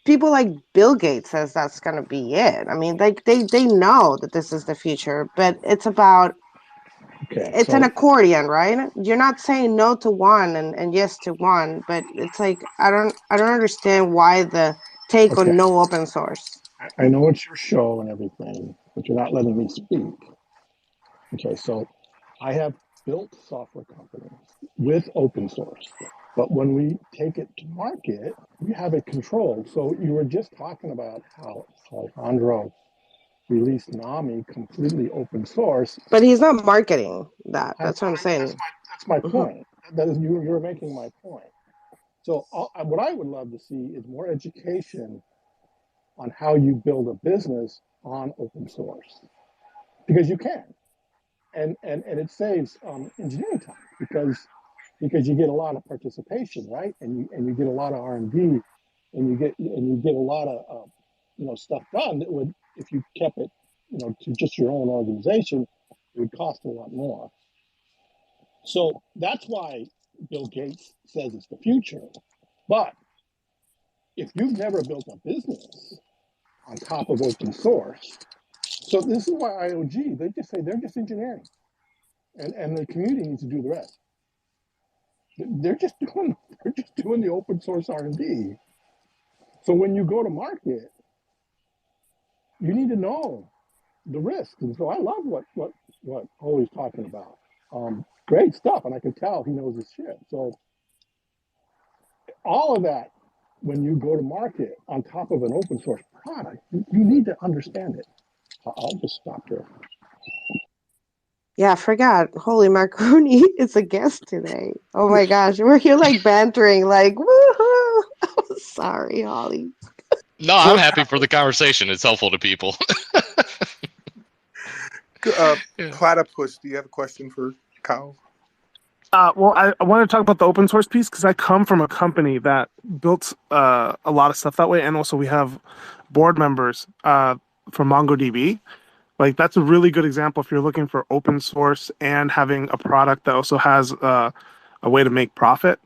B: people like Bill Gates says that's going to be it. They know that this is the future, but it's about. It's an accordion, right? You're not saying no to one and yes to one, but it's like I don't understand why the take on no open source.
K: I know it's your show and everything, but you're not letting me speak. Okay, so I have built software companies with open source, but when we take it to market, we have it controlled. So you were just talking about how Alejandro released NAMI completely open source.
B: But he's not marketing that. That's what I'm saying.
K: That's my point. That is, you're making my point. So what I would love to see is more education on how you build a business on open source, because you can, and it saves engineering time because you get a lot of participation, right? And you get a lot of R&D, and you get a lot of stuff done that would, if you kept it to just your own organization, it would cost a lot more. So that's why Bill Gates says it's the future. But if you've never built a business on top of open source, so this is why IOG, they just say they're just engineering, and the community needs to do the rest. They're just doing the open source R&D. So when you go to market, you need to know the risk. And so I love what Holly's talking about. Great stuff, and I can tell he knows his shit. So all of that, when you go to market on top of an open source product, you need to understand it. I'll just stop there.
B: Yeah, I forgot. Holy macaroni is a guest today. Oh my gosh, we're here bantering, woohoo! I'm sorry, Holly.
I: No, I'm happy for the conversation. It's helpful to people.
D: Platypus, do you have a question for Kyle?
L: Well, I want to talk about the open source piece because I come from a company that built a lot of stuff that way, and also we have board members from MongoDB. That's a really good example if you're looking for open source and having a product that also has a way to make profit.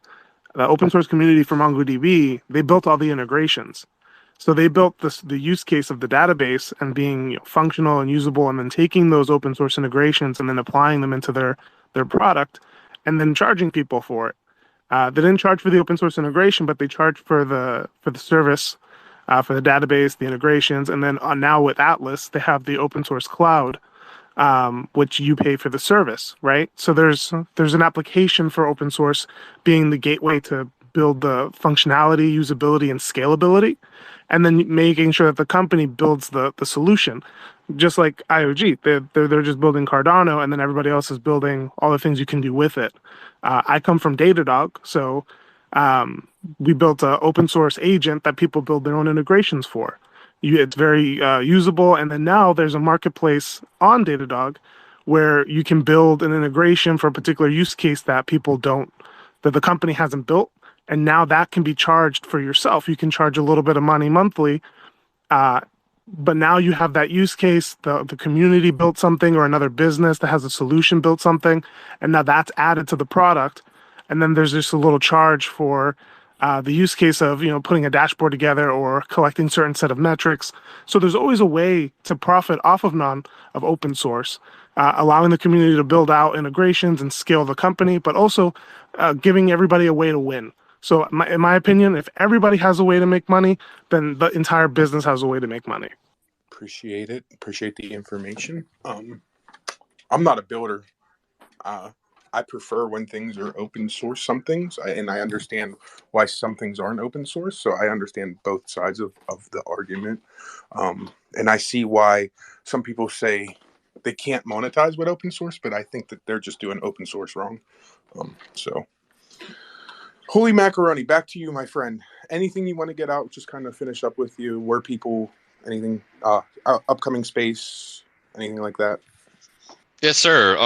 L: the open source community for MongoDB, they built all the integrations. So they built the use case of the database and being functional and usable, and then taking those open source integrations and then applying them into their product, and then charging people for it. They didn't charge for the open source integration, but they charged for the service, for the database, the integrations, and then now with Atlas, they have the open source cloud, which you pay for the service, right? So there's an application for open source being the gateway to build the functionality, usability, and scalability, and then making sure that the company builds the solution. Just like IOG, they're just building Cardano, and then everybody else is building all the things you can do with it. I come from Datadog, so we built an open source agent that people build their own integrations for. It's very usable, and then now there's a marketplace on Datadog where you can build an integration for a particular use case that the company hasn't built, and now that can be charged for yourself. You can charge a little bit of money monthly, but now you have that use case, the community built something, or another business that has a solution built something, and now that's added to the product. And then there's just a little charge for the use case of putting a dashboard together or collecting certain set of metrics. So there's always a way to profit off of open source, allowing the community to build out integrations and scale the company, but also giving everybody a way to win. So in my opinion, if everybody has a way to make money, then the entire business has a way to make money.
D: Appreciate it. Appreciate the information. I'm not a builder. I prefer when things are open source, some things, and I understand why some things aren't open source. So I understand both sides of the argument. And I see why some people say they can't monetize with open source, but I think that they're just doing open source wrong. So Holy Macaroni, back to you, my friend. Anything you want to get out, just kind of finish up with you, where people, anything, upcoming space, anything like that?
I: Yes, sir.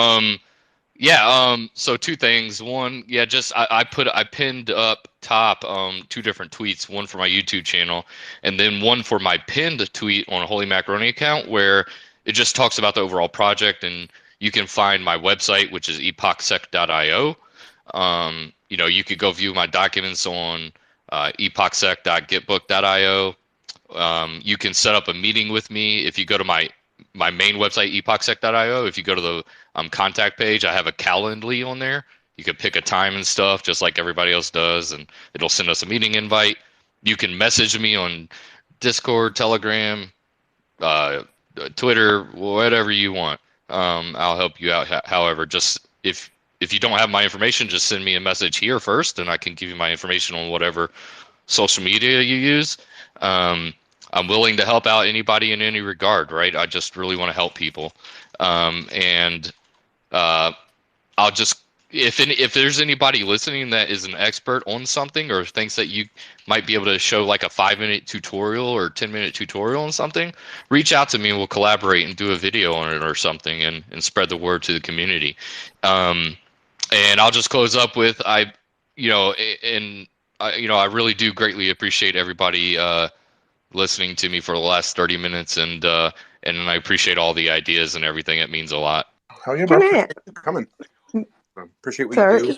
I: So two things. One, I pinned up top two different tweets, one for my YouTube channel and then one for my pinned tweet on a Holy Macaroni account, where it just talks about the overall project, and you can find my website, which is epochsec.io. You could go view my documents on epochsec.gitbook.io. You can set up a meeting with me if you go to my main website, epochsec.io. If you go to the contact page, I have a Calendly on there. You could pick a time and stuff just like everybody else does, and it'll send us a meeting invite. You can message me on Discord, Telegram, Twitter, whatever you want. I'll help you out. However, just if you don't have my information, just send me a message here first, and I can give you my information on whatever social media you use. I'm willing to help out anybody in any regard, right? I just really want to help people. I'll just, if there's anybody listening that is an expert on something or thinks that you might be able to show like a 5-minute tutorial or 10-minute tutorial on something, reach out to me and we'll collaborate and do a video on it or something, and spread the word to the community. And I'll just close up with, I really do greatly appreciate everybody listening to me for the last 30 minutes, and I appreciate all the ideas and everything. It means a lot.
D: Hell yeah, bro. Thanks for coming. Appreciate what you do.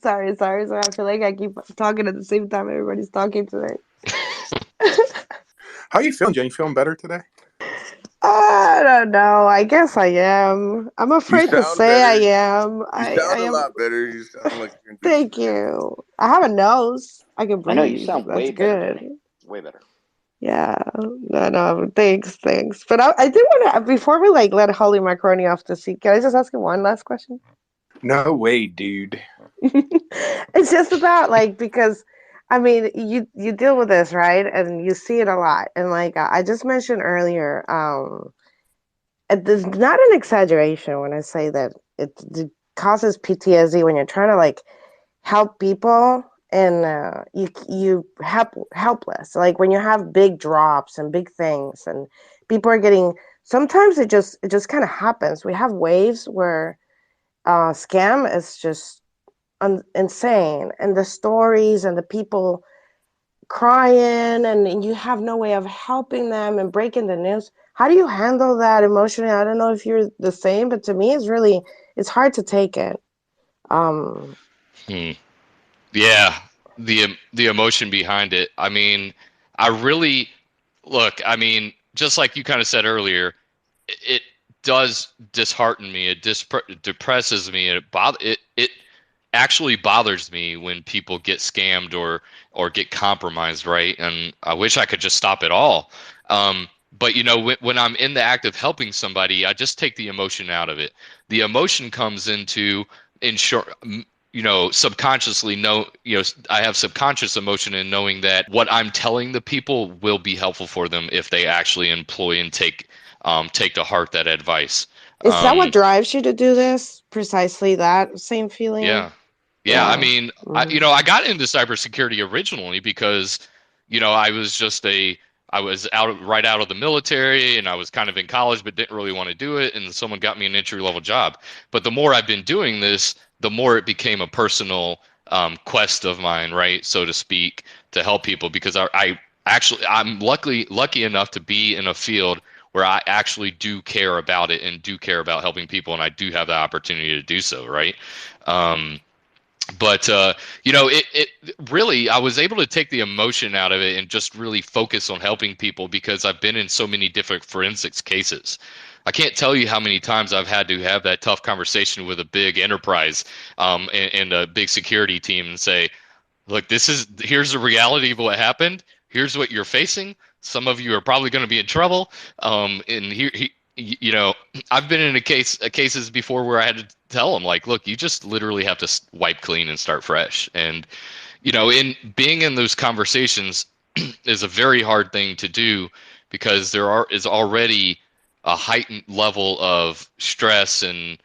B: Sorry. I feel like I keep talking at the same time everybody's talking today.
D: How you feeling, Jen? You feeling better today?
B: I don't know. I guess I am. I'm afraid to say I am.
M: You sound a lot better. You sound like you're
B: Thank you. I have a nose. I can breathe.
F: I know you sound way better.
B: Good.
F: Way better.
B: Yeah. No. Thanks. But I did want to, before we let Holy Macaroni off the seat, can I just ask you one last question?
D: No way, dude.
B: It's just about because I mean, you deal with this, right? And you see it a lot. And I just mentioned earlier, there's not an exaggeration when I say that it causes PTSD when you're trying to help people, and you helpless. When you have big drops and big things, and people are getting. Sometimes it just kind of happens. We have waves where scam is just insane, and the stories and the people crying, and you have no way of helping them and breaking the news. How do you handle that emotionally? I don't know if you're the same, but to me it's hard to take it.
I: Yeah, the emotion behind it. I mean, I really look. I mean, just like you kind of said earlier, it does dishearten me. It depresses me. It actually bothers me when people get scammed or get compromised, right? And I wish I could just stop it all. But you know, when I'm in the act of helping somebody, I just take the emotion out of it. The emotion comes into ensure subconsciously I have subconscious emotion in knowing that what I'm telling the people will be helpful for them if they actually employ and take to heart that advice.
B: Is that what
I: um
B: drives you to do this? Precisely that same feeling?
I: yeah. Yeah, I
B: Yeah.
I: mean,
B: Mhm.
I: I got into cybersecurity originally because, I was I was right out of the military and I was kind of in college but didn't really want to do it, and someone got me an entry level job. But the more I've been doing this, the more it became a personal quest of mine, right, so to speak, to help people because I'm lucky enough to be in a field where I actually do care about it and do care about helping people, and I do have the opportunity to do so, right? Um, but it really, I was able to take the emotion out of it and just really focus on helping people because I've been in so many different forensics cases. I can't tell you how many times I've had to have that tough conversation with a big enterprise and a big security team and say, look, here's the reality of what happened. Here's what you're facing. Some of you are probably going to be in trouble. And I've been in cases before where I had to tell them, like, look, you just literally have to wipe clean and start fresh. And in being in those conversations is a very hard thing to do because is already a heightened level of stress and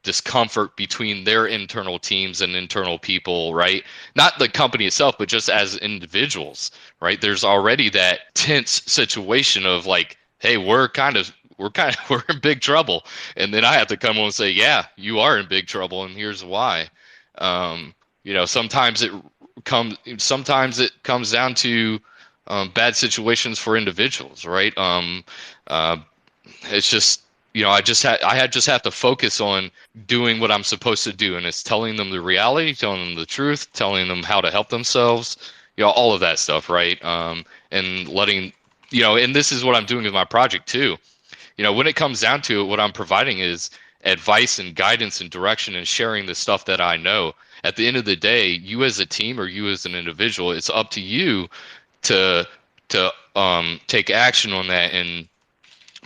I: discomfort between their internal teams and internal people, right? Not the company itself, but just as individuals, right? There's already that tense situation of like, hey, we're in big trouble. And then I have to come on and say, yeah, you are in big trouble and here's why. Sometimes sometimes it comes down to bad situations for individuals, right? Uh, it's just I just have to focus on doing what I'm supposed to do, and it's telling them the reality, telling them the truth, telling them how to help themselves, all of that stuff, right? And letting and this is what I'm doing with my project too. When it comes down to it, what I'm providing is advice and guidance and direction and sharing the stuff that I know. At the end of the day, you as a team or you as an individual, it's up to you to take action on that and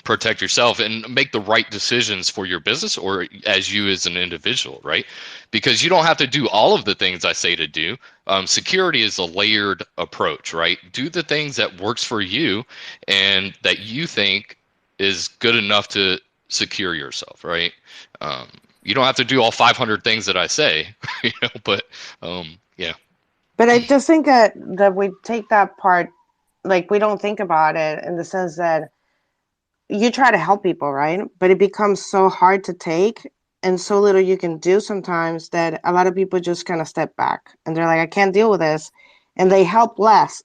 I: protect yourself and make the right decisions for your business or as you as an individual, right? Because you don't have to do all of the things I say to do. Security is a layered approach, right? Do the things that works for you and that you think is good enough to secure yourself, right? um, you don't have to do all 500 things that I say, but yeah.
B: But I just think that we take that part, like we don't think about it in the sense that you try to help people, right? But it becomes so hard to take and so little you can do sometimes that a lot of people just kind of step back and they're like, I can't deal with this. And they help less.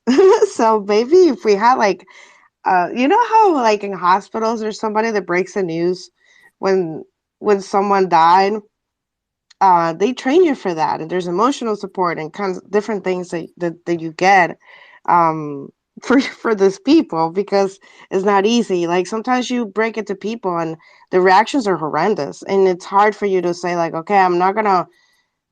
B: So maybe if we had like, you know how like in hospitals there's somebody that breaks the news when when someone died, they train you for that, and there's emotional support and kinds of different things that you get um, for these people because it's not easy. Like sometimes you break it to people and the reactions are horrendous, and it's hard for you to say like, okay, I'm not gonna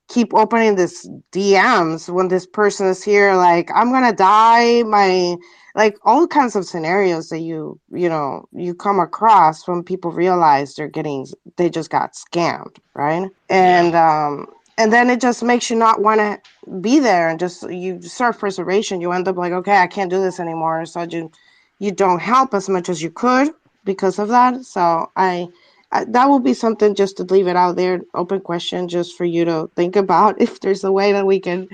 B: keep opening this DMs when this person is here, like I'm gonna die, my like all kinds of scenarios that you come across when people realize they just got scammed, right?
I: Yeah.
B: And then it just makes you not want to be there, and just you start frustration. You end up like, okay, I can't do this anymore, so you don't help as much as you could because of that. So that will be something just to leave it out there, open question, just for you to think about if there's a way that we can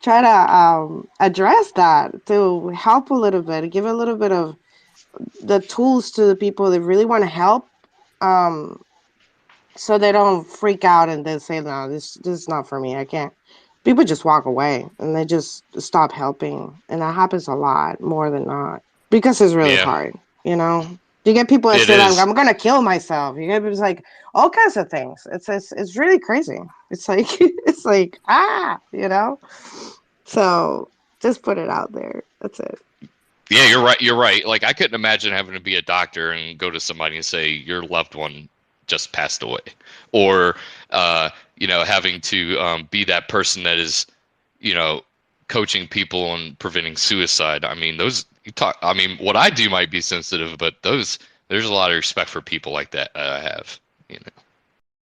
B: try to address that to help a little bit, give a little bit of the tools to the people that really want to help, um, so they don't freak out and then say, no, this is not for me. I can't. People just walk away and they just stop helping. And that happens a lot more than not because it's really
I: Yeah.
B: hard, you know? You get people that
I: It
B: say like,
I: is.
B: "I'm gonna kill myself." You get people like all kinds of things. It's really crazy. It's like it's like So just put it out there. That's it.
I: Yeah, you're right. You're right. Like, I couldn't imagine having to be a doctor and go to somebody and say your loved one just passed away, or having to be that person that is, coaching people on preventing suicide. I mean, those you talk. I mean, what I do might be sensitive, but there's a lot of respect for people like that I have.